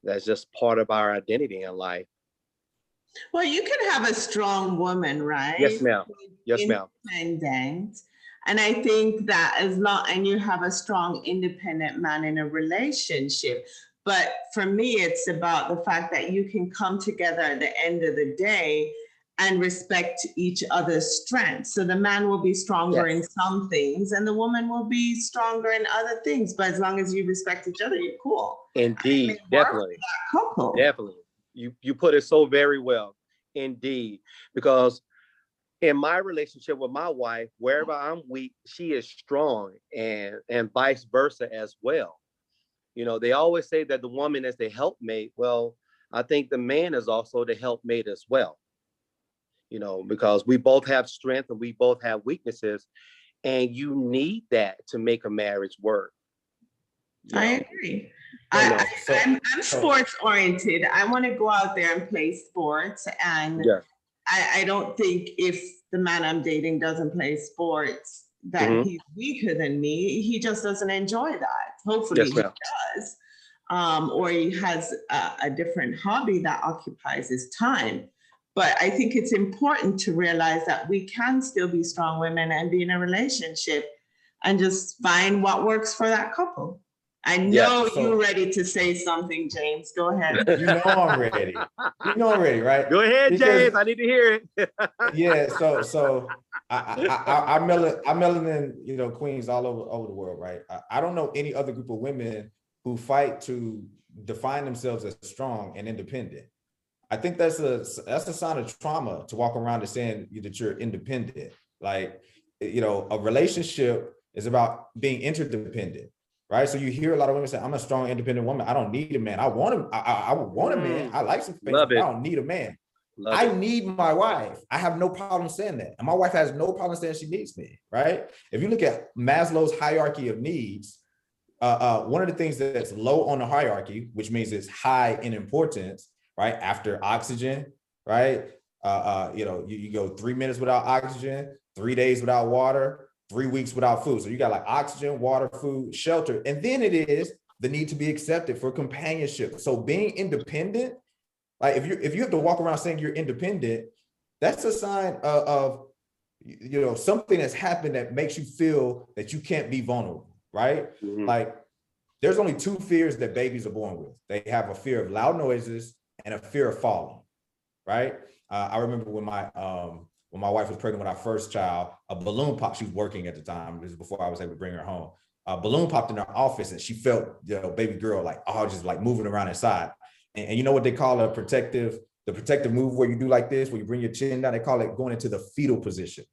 That's just part of our identity in life.
Well, you can have a strong woman, right?
Yes, ma'am. Yes, ma'am.
Independent. And I think that and you have a strong independent man in a relationship. But for me, it's about the fact that you can come together at the end of the day and respect each other's strengths. So the man will be stronger in some things and the woman will be stronger in other things. But as long as you respect each other, you're cool.
Indeed, definitely. Definitely. You put it so very well. Indeed. Because in my relationship with my wife, wherever I'm weak, she is strong, and vice versa as well. They always say that the woman is the helpmate. Well, I think the man is also the helpmate as well. Because we both have strength and we both have weaknesses, and you need that to make a marriage work.
I agree. I'm sports oriented. I want to go out there and play sports. And I don't think if the man I'm dating doesn't play sports, that he's weaker than me. He just doesn't enjoy that. Hopefully he does. Or he has a different hobby that occupies his time. But I think it's important to realize that we can still be strong women and be in a relationship and just find what works for that couple. I know you're ready to say something, James. Go ahead.
I'm ready. I'm ready, right?
Go ahead, James. I need to hear it.
So I'm melanin, queens all over the world, right? I don't know any other group of women who fight to define themselves as strong and independent. I think that's a sign of trauma to walk around and saying that you're independent. Like, a relationship is about being interdependent, right? So you hear a lot of women say, I'm a strong, independent woman. I don't need a man. I want a man. I like some things, but I don't need a man. I need my wife. I have no problem saying that. And my wife has no problem saying she needs me, right? If you look at Maslow's hierarchy of needs, one of the things that's low on the hierarchy, which means it's high in importance, right? After oxygen, right? You go 3 minutes without oxygen, 3 days without water, 3 weeks without food. So you got like oxygen, water, food, shelter. And then it is the need to be accepted for companionship. So being independent, like if you have to walk around saying you're independent, that's a sign of something that's happened that makes you feel that you can't be vulnerable, right? Mm-hmm. Like there's only two fears that babies are born with. They have a fear of loud noises and a fear of falling, right? I remember when my wife was pregnant with our first child, a balloon popped. She was working at the time. This is before I was able to bring her home. A balloon popped in her office and she felt, baby girl, like, just like moving around inside. And you know what they call the protective move where you do like this, where you bring your chin down, they call it going into the fetal position,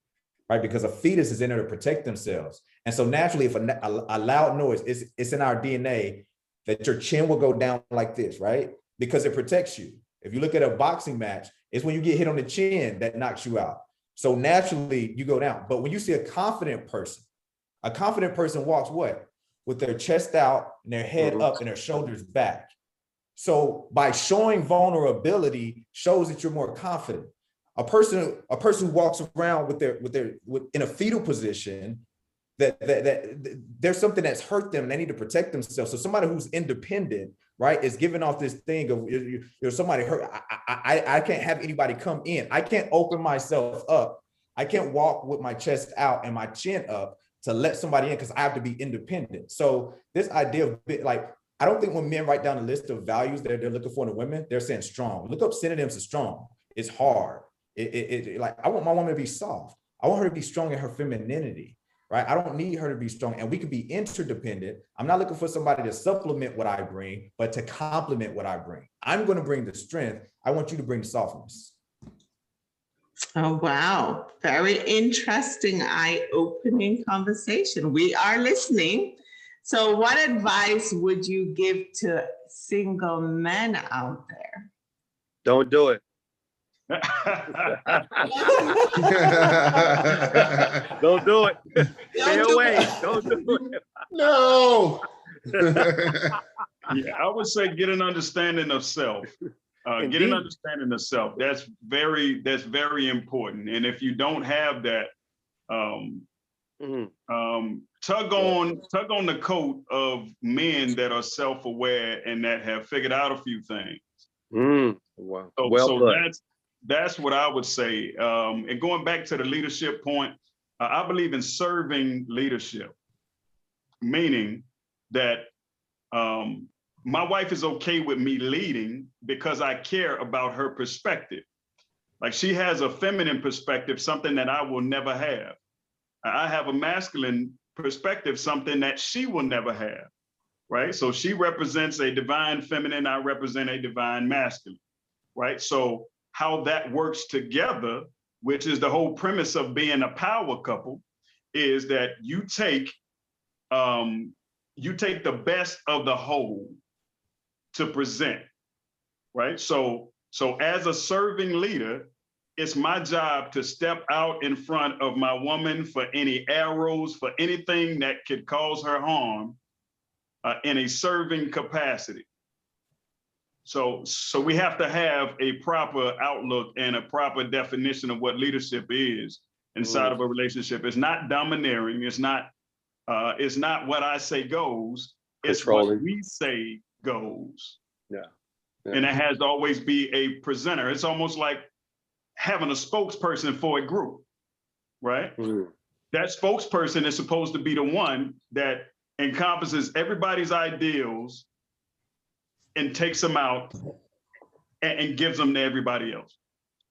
right? Because a fetus is in there to protect themselves. And so naturally, if a loud noise, it's in our DNA that your chin will go down like this, right? Because it protects you. If you look at a boxing match, It's when you get hit on the chin that knocks you out. So naturally you go down. But when you see a confident person walks what? With their chest out and their head up and their shoulders back. So by showing vulnerability shows that you're more confident. A person who walks around in a fetal position, that there's something that's hurt them and they need to protect themselves. So somebody who's independent, right, is giving off this thing of, somebody hurt. I can't have anybody come in. I can't open myself up. I can't walk with my chest out and my chin up to let somebody in because I have to be independent. So this idea of I don't think when men write down a list of values that they're looking for in a woman, they're saying strong. Look up synonyms of strong. It's hard. Like, I want my woman to be soft. I want her to be strong in her femininity, right? I don't need her to be strong, and we can be interdependent. I'm not looking for somebody to supplement what I bring, but to complement what I bring. I'm going to bring the strength. I want you to bring the softness.
Oh, wow. Very interesting, eye-opening conversation. We are listening. So what advice would you give to single men out there?
Don't do it. Don't do it. Stay away. Don't do it.
No.
Yeah, I would say get an understanding of self. Get an understanding of self. That's very important. And if you don't have that, tug on the coat of men that are self-aware and that have figured out a few things.
Wow.
So that's what I would say. And going back to the leadership point, I believe in serving leadership, meaning that my wife is okay with me leading because I care about her perspective. Like, she has a feminine perspective, something that I will never have. I have a masculine perspective, something that she will never have, right? So she represents a divine feminine, I represent a divine masculine, right? So how that works together, which is the whole premise of being a power couple, is that you take the best of the whole to present, right? So as a serving leader, it's my job to step out in front of my woman for any arrows, for anything that could cause her harm in a serving capacity. So we have to have a proper outlook and a proper definition of what leadership is inside of a relationship. It's not domineering. It's not what I say goes. It's what we say goes.
Yeah.
And it has to always be a presenter. It's almost like having a spokesperson for a group, right? That spokesperson is supposed to be the one that encompasses everybody's ideals and takes them out and gives them to everybody else.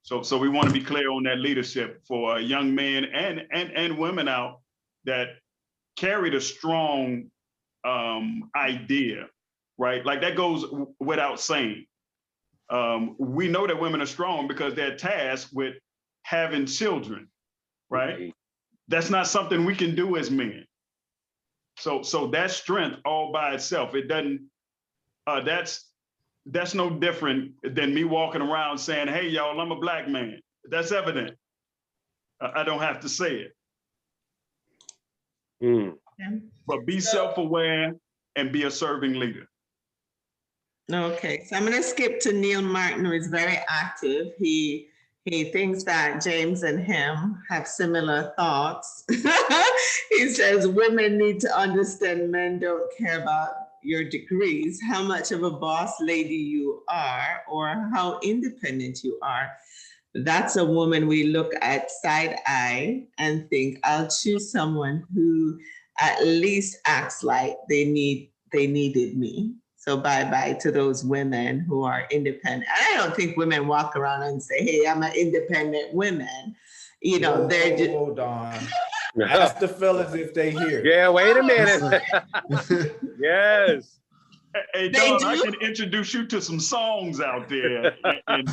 So we want to be clear on that leadership for young men and women out that carried a strong idea, right? Like, that goes without saying. We know that women are strong because they're tasked with having children, right? That's not something we can do as men. So that strength all by itself, it doesn't, that's no different than me walking around saying, hey, y'all, I'm a black man. That's evident. I don't have to say it. But be self-aware and be a serving leader.
Okay, so I'm going to skip to Neil Martin, who is very active. He thinks that James and him have similar thoughts. He says women need to understand men don't care about your degrees, how much of a boss lady you are, or how independent you are. That's a woman we look at side eye and think, I'll choose someone who at least acts like they needed me. So bye-bye to those women who are independent. I don't think women walk around and say, hey, I'm an independent woman. You know, they're just...
Hold on. Ask the fellas if they hear.
Yeah, wait a minute. Yes.
Hey, Don, I can introduce you to some songs out there. And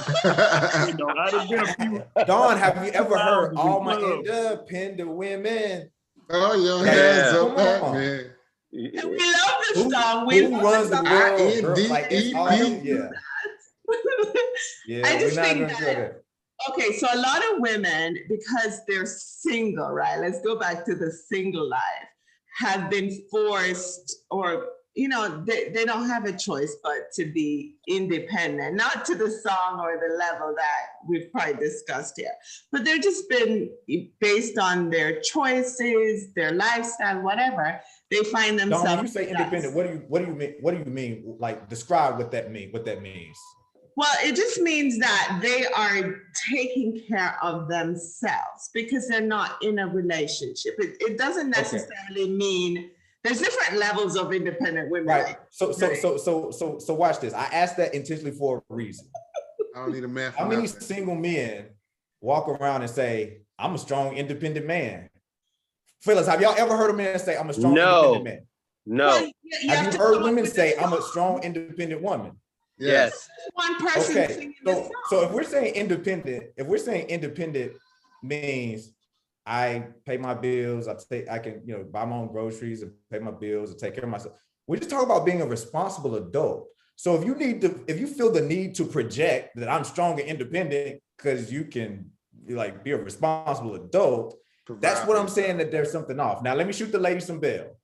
you know, I've been a few...
Don, have you ever heard All My Independent Women?
Oh, your hands up, man.
We love this song.
Who runs the world? Like, it's all, yeah. Yeah,
I
we're
just
not
think
gonna do
that,
that.
okay, so a lot of women, because they're single, right? Let's go back to the single life, have been forced, or, you know, they don't have a choice but to be independent, not to the song or the level that we've probably discussed here, but they're just been based on their choices, their lifestyle, whatever, they find
Dawn,
themselves.
when you say independent, what do you mean? What do you mean? Like, describe what that means.
Well, it just means that they are taking care of themselves because they're not in a relationship. It doesn't necessarily mean there's different levels of independent women.
Right. So watch this. I asked that intentionally for a reason.
I don't need a man for
How many
nothing.
single men walk around and say, I'm a strong, independent man? Fellas, have y'all ever heard a man say, I'm a strong, independent man?
No.
Well,
Have you heard women say, I'm a strong, independent woman?
Yes.
one person
Okay.
singing the song.
So if we're saying independent means I pay my bills, I can, you know, buy my own groceries and pay my bills and take care of myself. We're just talking about being a responsible adult. So if you feel the need to project that I'm strong and independent because you can be a responsible adult, that's what I'm saying, that there's something off. Now let me shoot the lady some bail.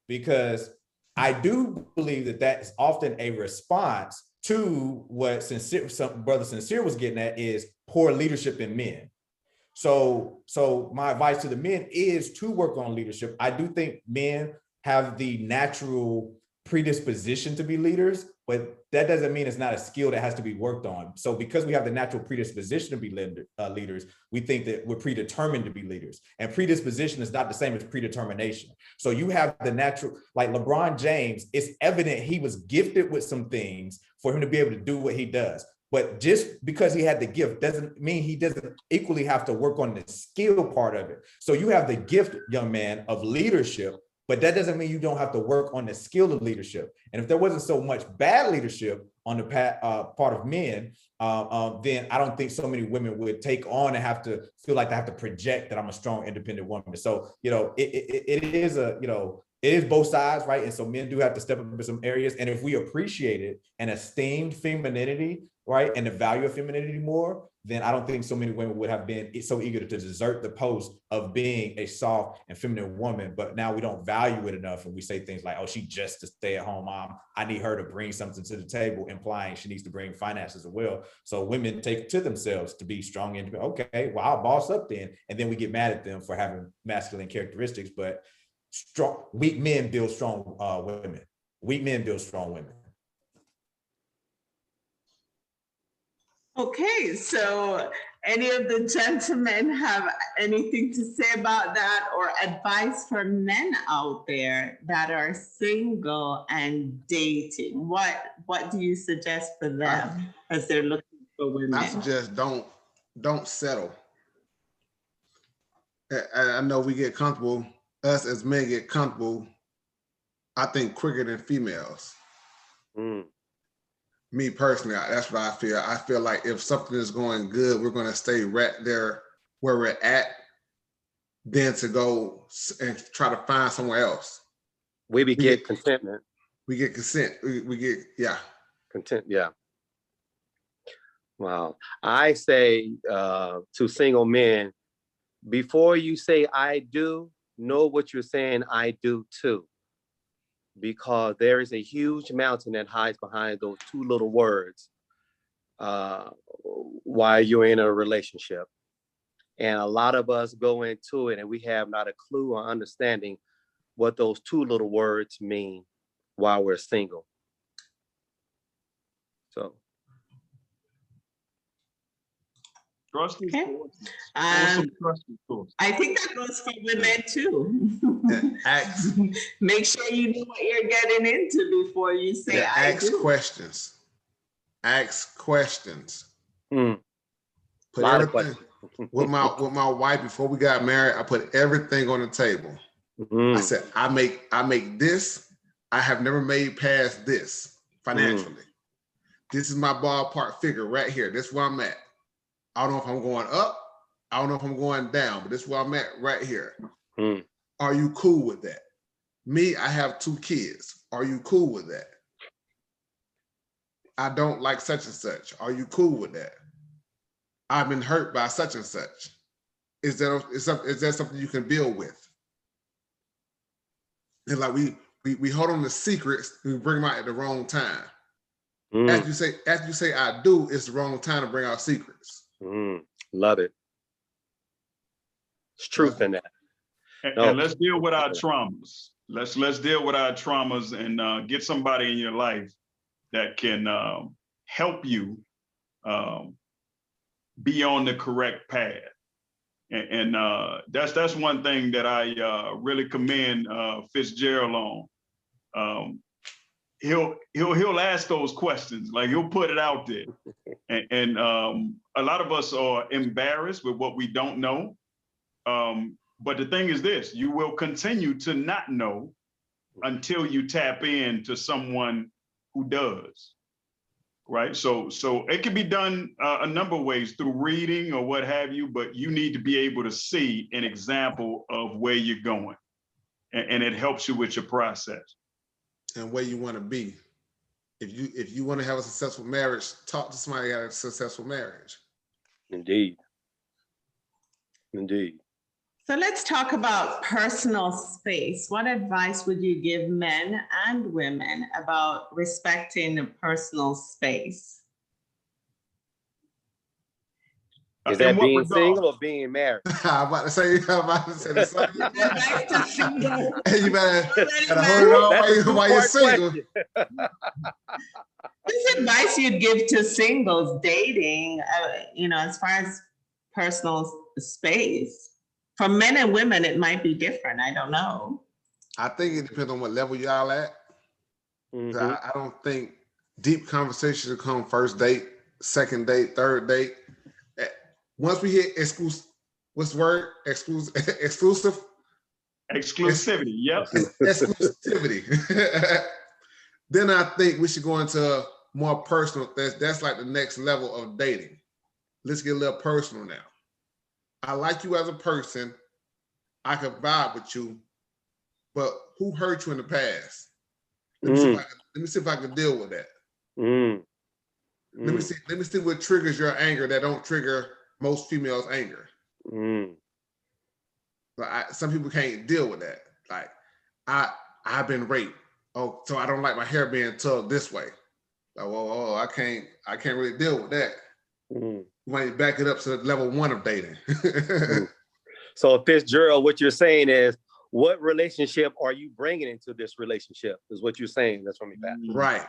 Because I do believe that that's often a response to what Brother Sinsear was getting at, is poor leadership in men. So my advice to the men is to work on leadership. I do think men have the natural predisposition to be leaders, but that doesn't mean it's not a skill that has to be worked on. So because we have the natural predisposition to be leaders, we think that we're predetermined to be leaders. And predisposition is not the same as predetermination. So you have the natural, like LeBron James, it's evident he was gifted with some things for him to be able to do what he does. But just because he had the gift doesn't mean he doesn't equally have to work on the skill part of it. So you have the gift, young man, of leadership, but that doesn't mean you don't have to work on the skill of leadership. And if there wasn't so much bad leadership on the part of men, then I don't think so many women would take on and have to feel like they have to project that I'm a strong, independent woman. So, you know, it is both sides, right? And so men do have to step up in some areas. And if we appreciate it and esteemed femininity, right, and the value of femininity more, then I don't think so many women would have been so eager to desert the post of being a soft and feminine woman. But now we don't value it enough, and we say things like, oh, she's just a stay-at-home mom. I need her to bring something to the table, implying she needs to bring finances as well. So women take it to themselves to be strong and okay, well, I'll boss up then. And then we get mad at them for having masculine characteristics. But weak men build strong women. Weak men build strong women.
Okay, so any of the gentlemen have anything to say about that, or advice for men out there that are single and dating? What do you suggest for them as they're looking for women?
I suggest don't settle. I know we get comfortable, us as men get comfortable, I think, quicker than females. Me personally, that's what I feel. I feel like if something is going good, we're going to stay right there where we're at, than to go and try to find somewhere else.
We get contentment.
We get consent. We get, yeah.
Content, yeah. Wow. I say to single men, before you say I do, know what you're saying I do too. Because there is a huge mountain that hides behind those two little words while you're in a relationship. And a lot of us go into it and we have not a clue or understanding what those two little words mean while we're single. So.
Okay. I think that goes for women too. Make sure you know what you're getting into before you say I do.
Questions. Ask questions.
Put
everything with my wife before we got married. I put everything on the table. I said, I make this. I have never made past this financially. This is my ballpark figure right here. This is where I'm at. I don't know if I'm going up. I don't know if I'm going down, but this is where I'm at right here. Are you cool with that? Me, I have 2 kids. Are you cool with that? I don't like such and such. Are you cool with that? I've been hurt by such and such. Is that something you can build with? And like we hold on to secrets, we bring them out at the wrong time. After you say I do, it's the wrong time to bring out secrets.
Love it. It's truth in that.
And let's deal with our traumas. Let's deal with our traumas and get somebody in your life that can help you be on the correct path. And that's one thing that I really commend Fitzgerald on. He'll ask those questions, like he'll put it out there. And a lot of us are embarrassed with what we don't know. But the thing is this, you will continue to not know until you tap into someone who does, right? So it can be done a number of ways through reading or what have you, but you need to be able to see an example of where you're going. And it helps you with your process.
And where you want to be. If you want to have a successful marriage, talk to somebody that has a successful marriage.
Indeed.
So let's talk about personal space. What advice would you give men and women about respecting personal space?
Is that being single or being married?
I'm about to say the same.
Advice to single.
Hey, you better hold it on while you're single.
This advice you'd give to singles dating, as far as personal space. For men and women, it might be different. I don't know.
I think it depends on what level y'all at. I don't think deep conversations will come first date, second date, third date. Once we hit exclusive, what's the word? Exclusive?
Exclusivity, yep.
Exclusivity. Then I think we should go into more personal. That's like the next level of dating. Let's get a little personal now. I like you as a person. I can vibe with you, but who hurt you in the past? Let me see if I can deal with that. Let me see what triggers your anger that don't trigger most females' anger. But some people can't deal with that. Like I've been raped. Oh, so I don't like my hair being tugged this way. Like, I can't really deal with that. You might back it up to level 1 of dating.
So Fitzgerald, what you're saying is, what relationship are you bringing into this relationship? Is what you're saying. That's from me back.
Right.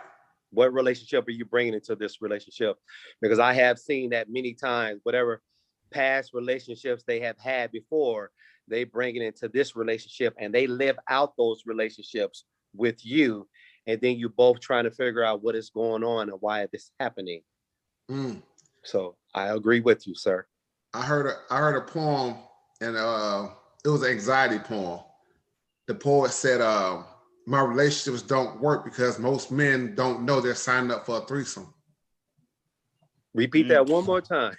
What relationship are you bringing into this relationship? Because I have seen that many times, whatever past relationships they have had before, they bring it into this relationship and they live out those relationships with you. And then you both trying to figure out what is going on and why this is happening. So I agree with you, sir.
I heard a poem, and it was an anxiety poem. The poet said, my relationships don't work because most men don't know they're signing up for a threesome.
Repeat that one more time.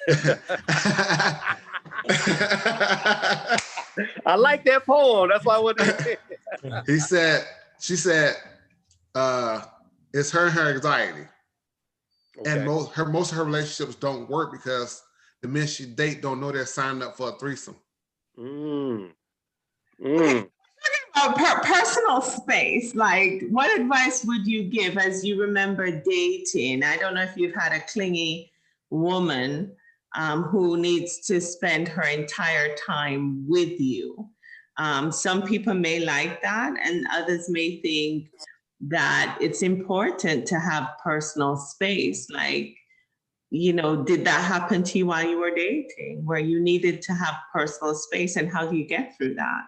I like that poem. That's why I wanted to say. She said, it's her anxiety. Okay. And most of her relationships don't work because the men she date don't know they're signing up for a threesome.
About personal space, like what advice would you give as you remember dating? I don't know if you've had a clingy woman who needs to spend her entire time with you. Some people may like that, and others may think that it's important to have personal space. Like, did that happen to you while you were dating, where you needed to have personal space, and how do you get through that?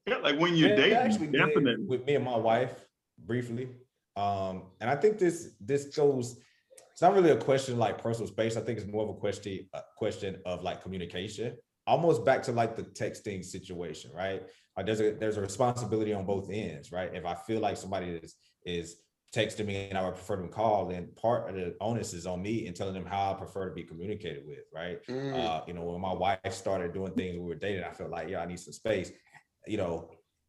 Yeah, like when you're dating, definitely.
With me and my wife, briefly. And I think this goes, it's not really a question like personal space. I think it's more of a question of like communication, almost back to like the texting situation, right? There's a responsibility on both ends, right? If I feel like somebody is texting me and I would prefer them call, then part of the onus is on me in telling them how I prefer to be communicated with, right? When my wife started doing things we were dating, I felt like, I need some space.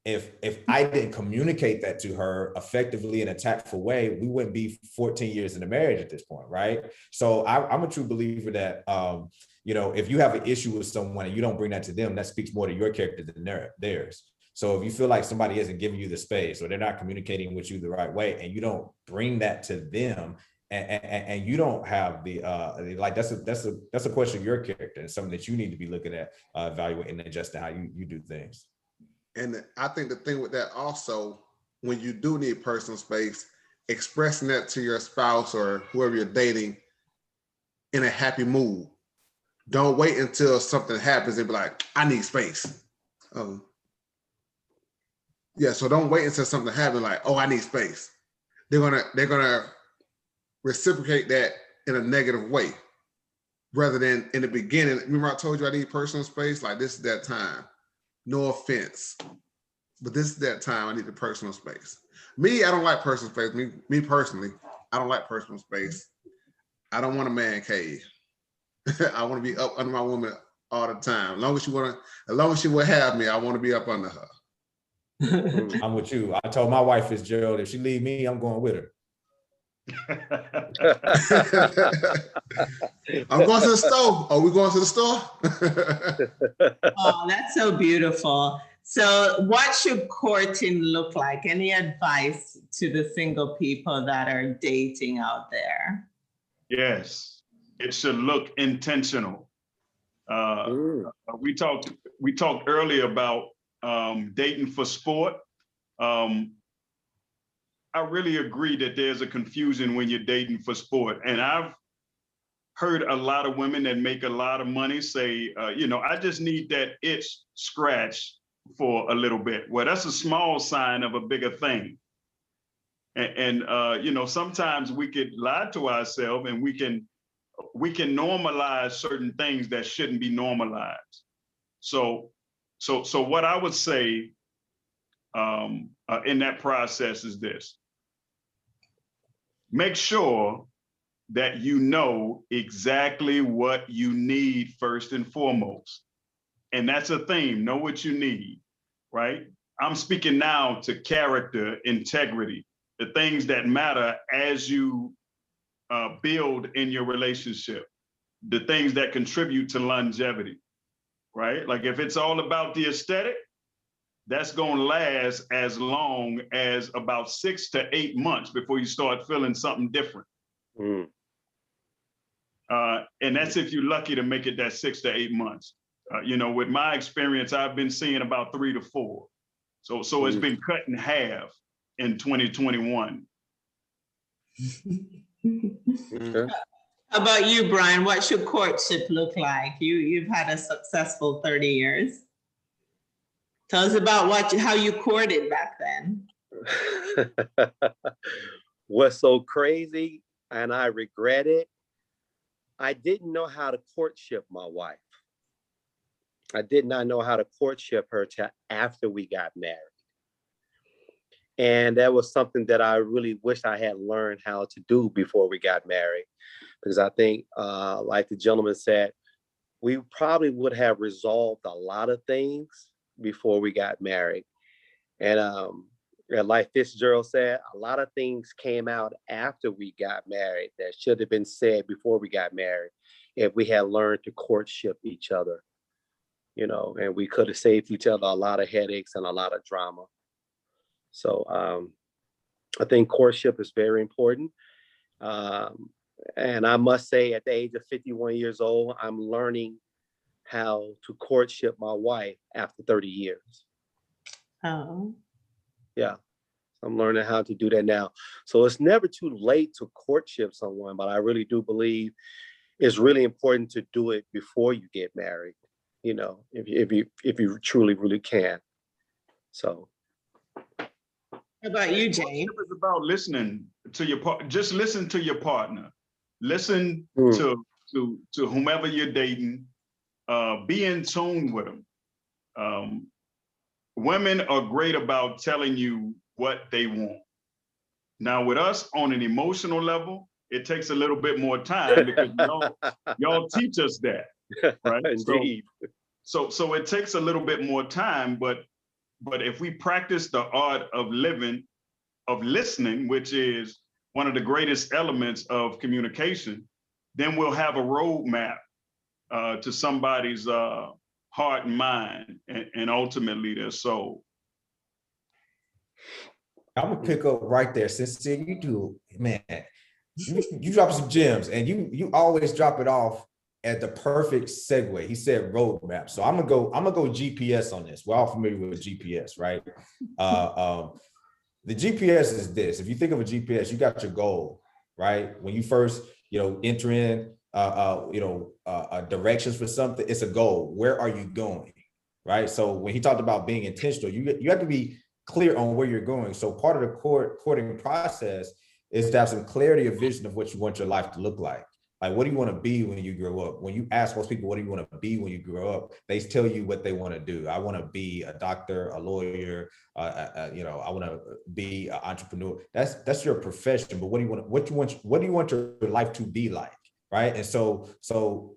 if I didn't communicate that to her effectively in a tactful way, we wouldn't be 14 years in the marriage at this point, right? So I'm a true believer that if you have an issue with someone and you don't bring that to them, that speaks more to your character than theirs. So if you feel like somebody isn't giving you the space or they're not communicating with you the right way, and you don't bring that to them, and you don't have the that's a question of your character and something that you need to be looking at, evaluating and adjusting how you do things.
And I think the thing with that also, when you do need personal space, expressing that to your spouse or whoever you're dating in a happy mood. Don't wait until something happens and be like, I need space. So don't wait until something happens like, oh, I need space. They're gonna reciprocate that in a negative way, rather than in the beginning. Remember I told you I need personal space? Like, this is that time. No offense, but this is that time I need the personal space. Me, I don't like personal space. Me personally, I don't like personal space. I don't want a man cave. I want to be up under my woman all the time. As long as she will have me, I want to be up under her.
I'm with you. I told my wife, Fitzgerald, if she leave me, I'm going with her.
I'm going to the store. Are we going to the store?
Oh, that's so beautiful. So what should courting look like? Any advice to the single people that are dating out there?
Yes, it should look intentional. We talked earlier about dating for sport. I really agree that there's a confusion when you're dating for sport. And I've heard a lot of women that make a lot of money say, I just need that itch scratch for a little bit. Well, that's a small sign of a bigger thing. And sometimes we could lie to ourselves, and we can normalize certain things that shouldn't be normalized. So what I would say in that process is this: make sure that you know exactly what you need first and foremost. And that's a theme, know what you need, right? I'm speaking now to character, integrity, the things that matter as you build in your relationship, the things that contribute to longevity, right? Like, if it's all about the aesthetic, that's going to last as long as about 6 to 8 months before you start feeling something different. And that's if you're lucky to make it that 6 to 8 months. With my experience, I've been seeing about 3 to 4. So it's been cut in half in 2021.
Okay. How about you, Brian? What should courtship look like? You've had a successful 30 years. Tell us about how you courted back then.
What's so crazy, and I regret it, I didn't know how to courtship my wife. I did not know how to courtship her till after we got married. And that was something that I really wish I had learned how to do before we got married. Because I think, like the gentleman said, we probably would have resolved a lot of things before we got married. And like Fitzgerald said, a lot of things came out after we got married that should have been said before we got married if we had learned to courtship each other, and we could have saved each other a lot of headaches and a lot of drama. So I think courtship is very important. And I must say, at the age of 51 years old, I'm learning how to courtship my wife after 30 years.
Oh.
Yeah, I'm learning how to do that now. So it's never too late to courtship someone, but I really do believe it's really important to do it before you get married, if you truly, really can. So.
How about you, Jane?
It's about listening to your partner. Just listen to your partner. Listen to whomever you're dating. Be in tune with them. Women are great about telling you what they want. Now, with us on an emotional level, it takes a little bit more time because y'all teach us that, right?
Indeed.
So it takes a little bit more time, but But if we practice the art of living, of listening, which is one of the greatest elements of communication, then we'll have a roadmap to somebody's heart and mind, and ultimately their soul.
I'm gonna pick up right there. Since you do, man, you drop some gems, and you always drop it off at the perfect segue. He said roadmap, so I'm gonna go GPS on this. We're all familiar with GPS, right? The GPS is this. If you think of a GPS, you got your goal, right? When you first, enter in, directions for something, it's a goal. Where are you going, right? So when he talked about being intentional, you have to be clear on where you're going. So part of the courting process is to have some clarity of vision of what you want your life to look like. Like, what do you want to be when you grow up? When you ask most people, what do you want to be when you grow up? They tell you what they want to do. I want to be a doctor, a lawyer, I want to be an entrepreneur. That's your profession. But what do you want your life to be like? Right. And so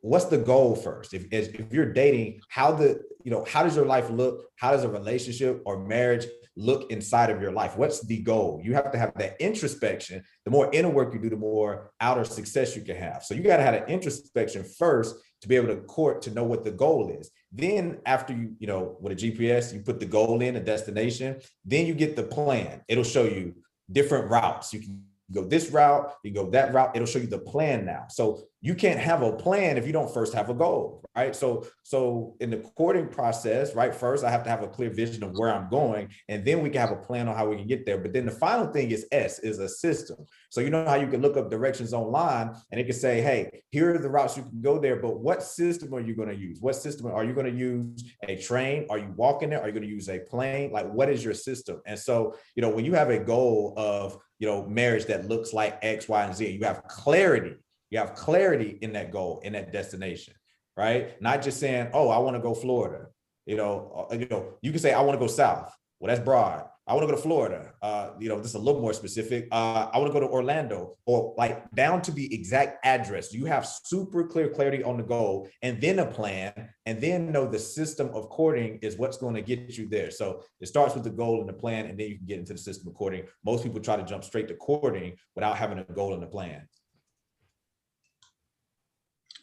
what's the goal first? If you're dating, how does your life look? How does a relationship or marriage look inside of your life? What's the goal? You have to have that introspection. The more inner work you do, the more outer success you can have. So you got to have an introspection first to be able to court, to know what the goal is. Then after with a GPS, you put the goal in, a destination, then you get the plan. It'll show you different routes. You can go this route, you go that route, it'll show you the plan now. So you can't have a plan if you don't first have a goal, right? So in the courting process, right, first I have to have a clear vision of where I'm going, and then we can have a plan on how we can get there. But then the final thing is a system. So you know how you can look up directions online and it can say, hey, here are the routes you can go there, but what system are you going to use? What system are you going to use? A train? Are you walking there? Are you going to use a plane? Like, what is your system? And so, when you have a goal of, marriage that looks like X, Y, and Z, you have clarity. You have clarity in that goal, in that destination, right? Not just saying, oh, I want to go Florida. You can say, I want to go south. Well, that's broad. I want to go to Florida. This is a little more specific. I want to go to Orlando, or like down to the exact address. You have super clear clarity on the goal, and then a plan, and then know the system of courting is what's going to get you there. So it starts with the goal and the plan, and then you can get into the system of courting. Most people try to jump straight to courting without having a goal and a plan.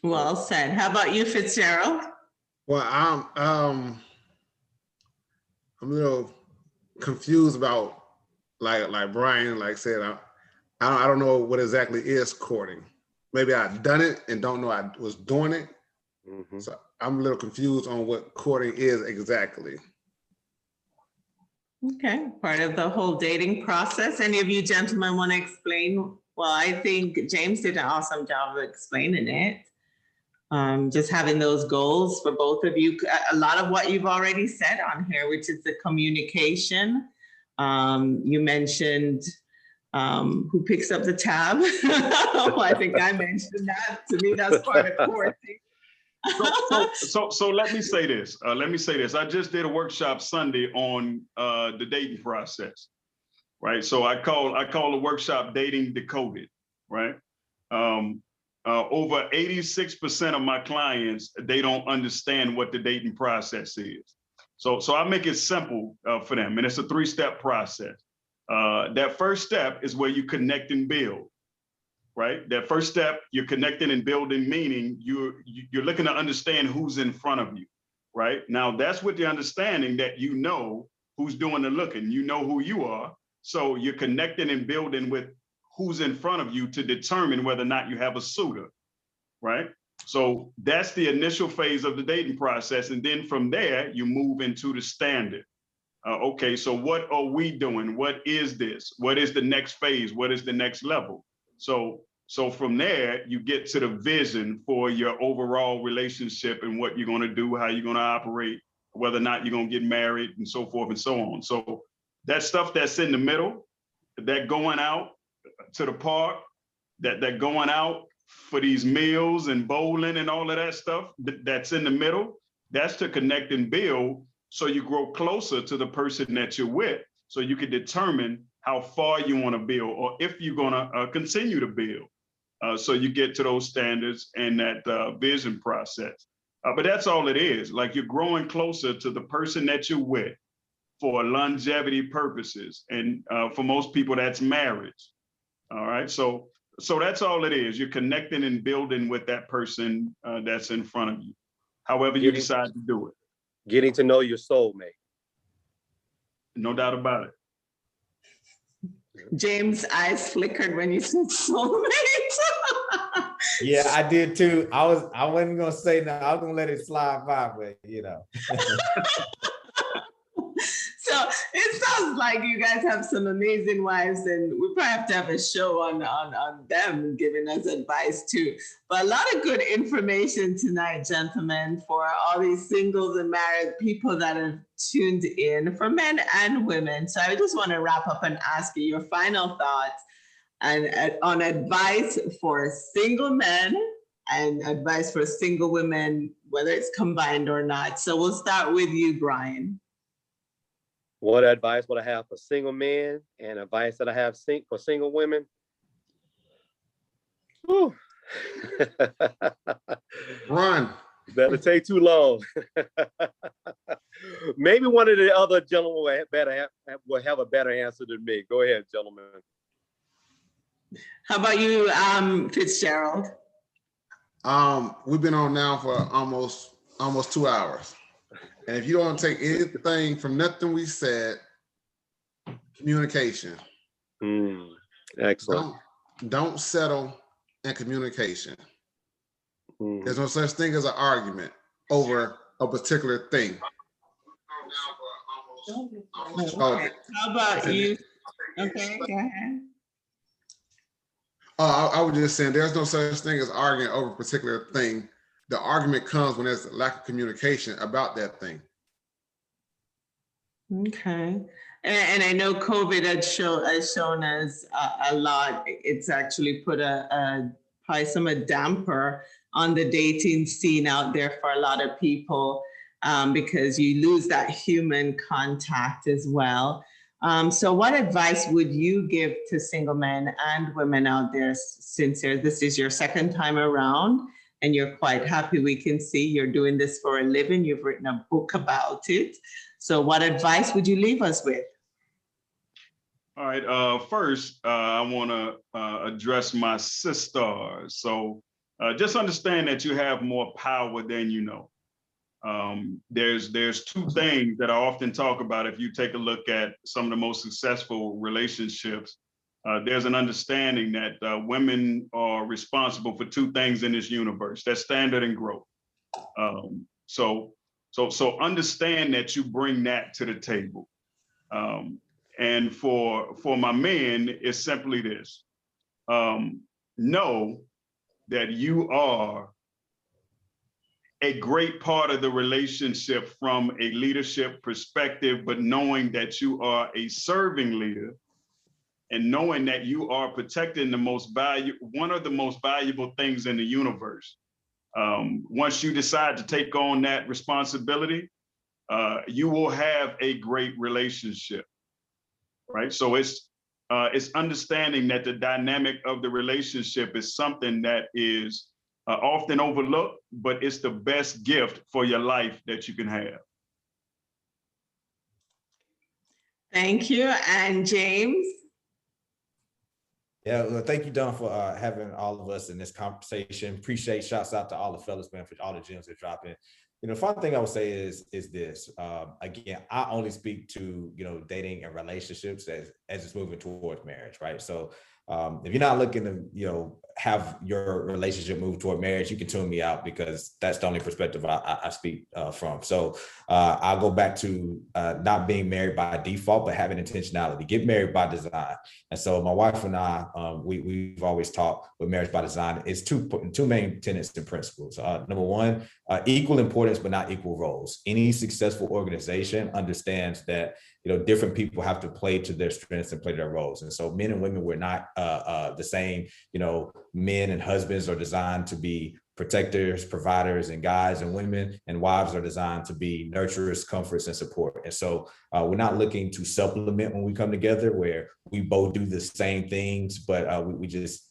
Well said. How about you, Fitzgerald?
Well, I'm a little confused about like Brian said. I don't know what exactly is courting. Maybe I've done it and don't know I was doing it. Mm-hmm. So I'm a little confused on what courting is exactly.
Okay, part of the whole dating process. Any of you gentlemen want to explain? Well, I think James did an awesome job of explaining it. Just having those goals for both of you. A lot of what you've already said on here, which is the communication. You mentioned who picks up the tab. I think I mentioned that. To me, that's part of courting.
So let me say this. I just did a workshop Sunday on the dating process, right? So I call the workshop Dating Decoded, right? Over 86% of my clients, they don't understand what the dating process is. So I make it simple for them, and it's a 3-step process. That first step is where you connect and build, right? That first step, you're connecting and building, meaning you're looking to understand who's in front of you, right? Now that's with the understanding that you know who's doing the looking, you know who you are. So you're connecting and building with who's in front of you to determine whether or not you have a suitor, right? So that's the initial phase of the dating process. And then from there, you move into the standard. Okay, so what are we doing? What is this? What is the next phase? What is the next level? So from there, you get to the vision for your overall relationship and what you're going to do, how you're going to operate, whether or not you're going to get married, and so forth and so on. So that stuff that's in the middle, that going out to the park, that going out for these meals and bowling and all of that stuff, that's in the middle, that's to connect and build, so you grow closer to the person that you're with, so you can determine how far you want to build, or if you're going to continue to build. So you get to those standards and that vision process. But that's all it is. Like, you're growing closer to the person that you're with. for longevity purposes. And for most people, that's marriage. All right. So that's all it is. You're connecting and building with that person that's in front of you, however you decide to do it.
Getting to know your soulmate.
No doubt about it.
James' eyes flickered when you said soulmate.
Yeah, I did too. I wasn't gonna say no. I was gonna let it slide by, but you know.
So it sounds like you guys have some amazing wives, and we probably have to have a show on them giving us advice too. But a lot of good information tonight, gentlemen, for all these singles and married people that have tuned in, for men and women. So I just want to wrap up and ask you your final thoughts and on advice for single men and advice for single women, whether it's combined or not. So we'll start with you, Brian.
What advice would I have for single men and advice that I have for single women? Whew.
Run.
That'll take too long. Maybe one of the other gentlemen will have a better answer than me. Go ahead, gentlemen.
How about you, Fitzgerald?
We've been on now for almost 2 hours. And if you don't take anything from nothing we said, communication.
Excellent.
Don't settle in communication. There's no such thing as an argument over a particular thing.
Okay. How about you? Okay, go ahead.
I was just saying there's no such thing as arguing over a particular thing. The argument comes when there's a lack of communication about that thing.
Okay. And I know COVID has shown us a lot. It's actually put probably some damper on the dating scene out there for a lot of people, because you lose that human contact as well. So what advice would you give to single men and women out there, Sinsear? This is your second time around and you're quite happy. We can see you're doing this for a living. You've written a book about it. So what advice would you leave us with?
All right. First, I want to address my sisters. So just understand that you have more power than you know. There's two things that I often talk about. If you take a look at some of the most successful relationships, there's an understanding that women are responsible for two things in this universe: that's standard and growth. So understand that you bring that to the table. And for my men, it's simply this: know that you are a great part of the relationship from a leadership perspective, but knowing that you are a serving leader and knowing that you are protecting one of the most valuable things in the universe. Once you decide to take on that responsibility, you will have a great relationship, right? So it's understanding that the dynamic of the relationship is something that is often overlooked, but it's the best gift for your life that you can have.
Thank you. And James?
Yeah, well, thank you, Don, for having all of us in this conversation. Appreciate, shouts out to all the fellas, man, for all the gems they're dropping. You know, fun thing I would say is this. Again, I only speak to, dating and relationships as it's moving towards marriage, right? So if you're not looking to, have your relationship move toward marriage, you can tune me out, because that's the only perspective I speak from. So I'll go back to not being married by default, but having intentionality. Get married by design. And so my wife and I, we've always taught with marriage by design is two main tenets and principles. Number one, equal importance, but not equal roles. Any successful organization understands that different people have to play to their strengths and play their roles. And so men and women, we're not the same. Men and husbands are designed to be protectors, providers, and guys and women, and wives are designed to be nurturers, comforts, and support. And so we're not looking to supplement when we come together, where we both do the same things, but we just,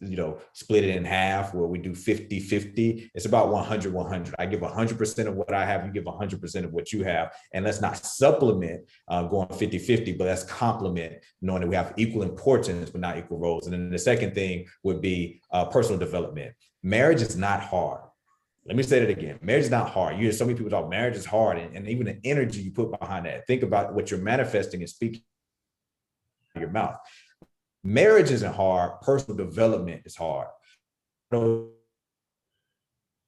split it in half, where we do 50-50. It's about 100-100. I give 100% of what I have, you give 100% of what you have. And let's not supplement going 50-50, but let's complement, knowing that we have equal importance, but not equal roles. And then the second thing would be personal development. Marriage is not hard. Let me say that again. Marriage is not hard. You hear so many people talk, marriage is hard, and even the energy you put behind that. Think about what you're manifesting and speaking out of your mouth. Marriage isn't hard. Personal development is hard. You're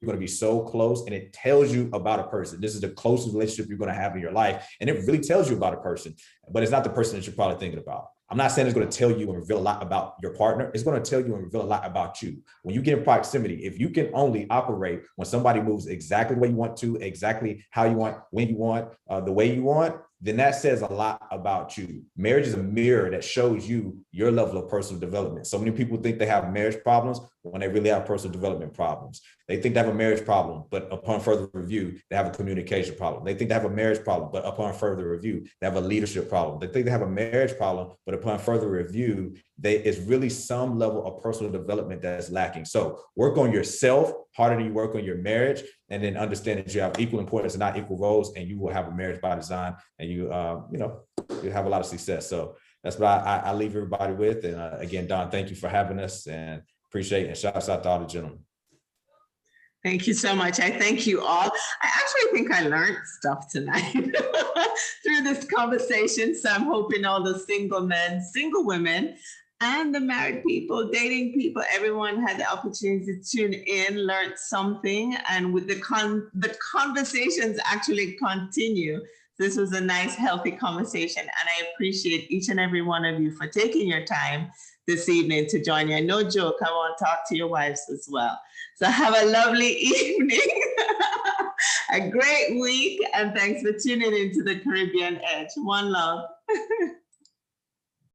going to be so close, and it tells you about a person. This is the closest relationship you're going to have in your life, and it really tells you about a person, but it's not the person that you're probably thinking about. I'm not saying it's going to tell you and reveal a lot about your partner. It's going to tell you and reveal a lot about you. When you get in proximity, if you can only operate when somebody moves exactly the way you want to, exactly how you want, when you want, the way you want, then that says a lot about you. Marriage is a mirror that shows you your level of personal development. So many people think they have marriage problems when they really have personal development problems. They think they have a marriage problem, but upon further review, they have a communication problem. They think they have a marriage problem, but upon further review, they have a leadership problem. They think they have a marriage problem, but upon further review, it's really some level of personal development that's lacking. So work on yourself harder than you work on your marriage, and then understand that you have equal importance and not equal roles, and you will have a marriage by design, and you have a lot of success. So that's what I leave everybody with. And again, Don, thank you for having us, and appreciate it. And shouts out to all the gentlemen.
Thank you so much. I thank you all. I actually think I learned stuff tonight through this conversation. So I'm hoping all the single men, single women, and the married people, dating people, everyone had the opportunity to tune in, learn something, and with the conversations actually continue. This was a nice, healthy conversation, and I appreciate each and every one of you for taking your time this evening to join me. No joke, I want to talk to your wives as well. So have a lovely evening, a great week, and thanks for tuning into the Caribbean Edge. One love.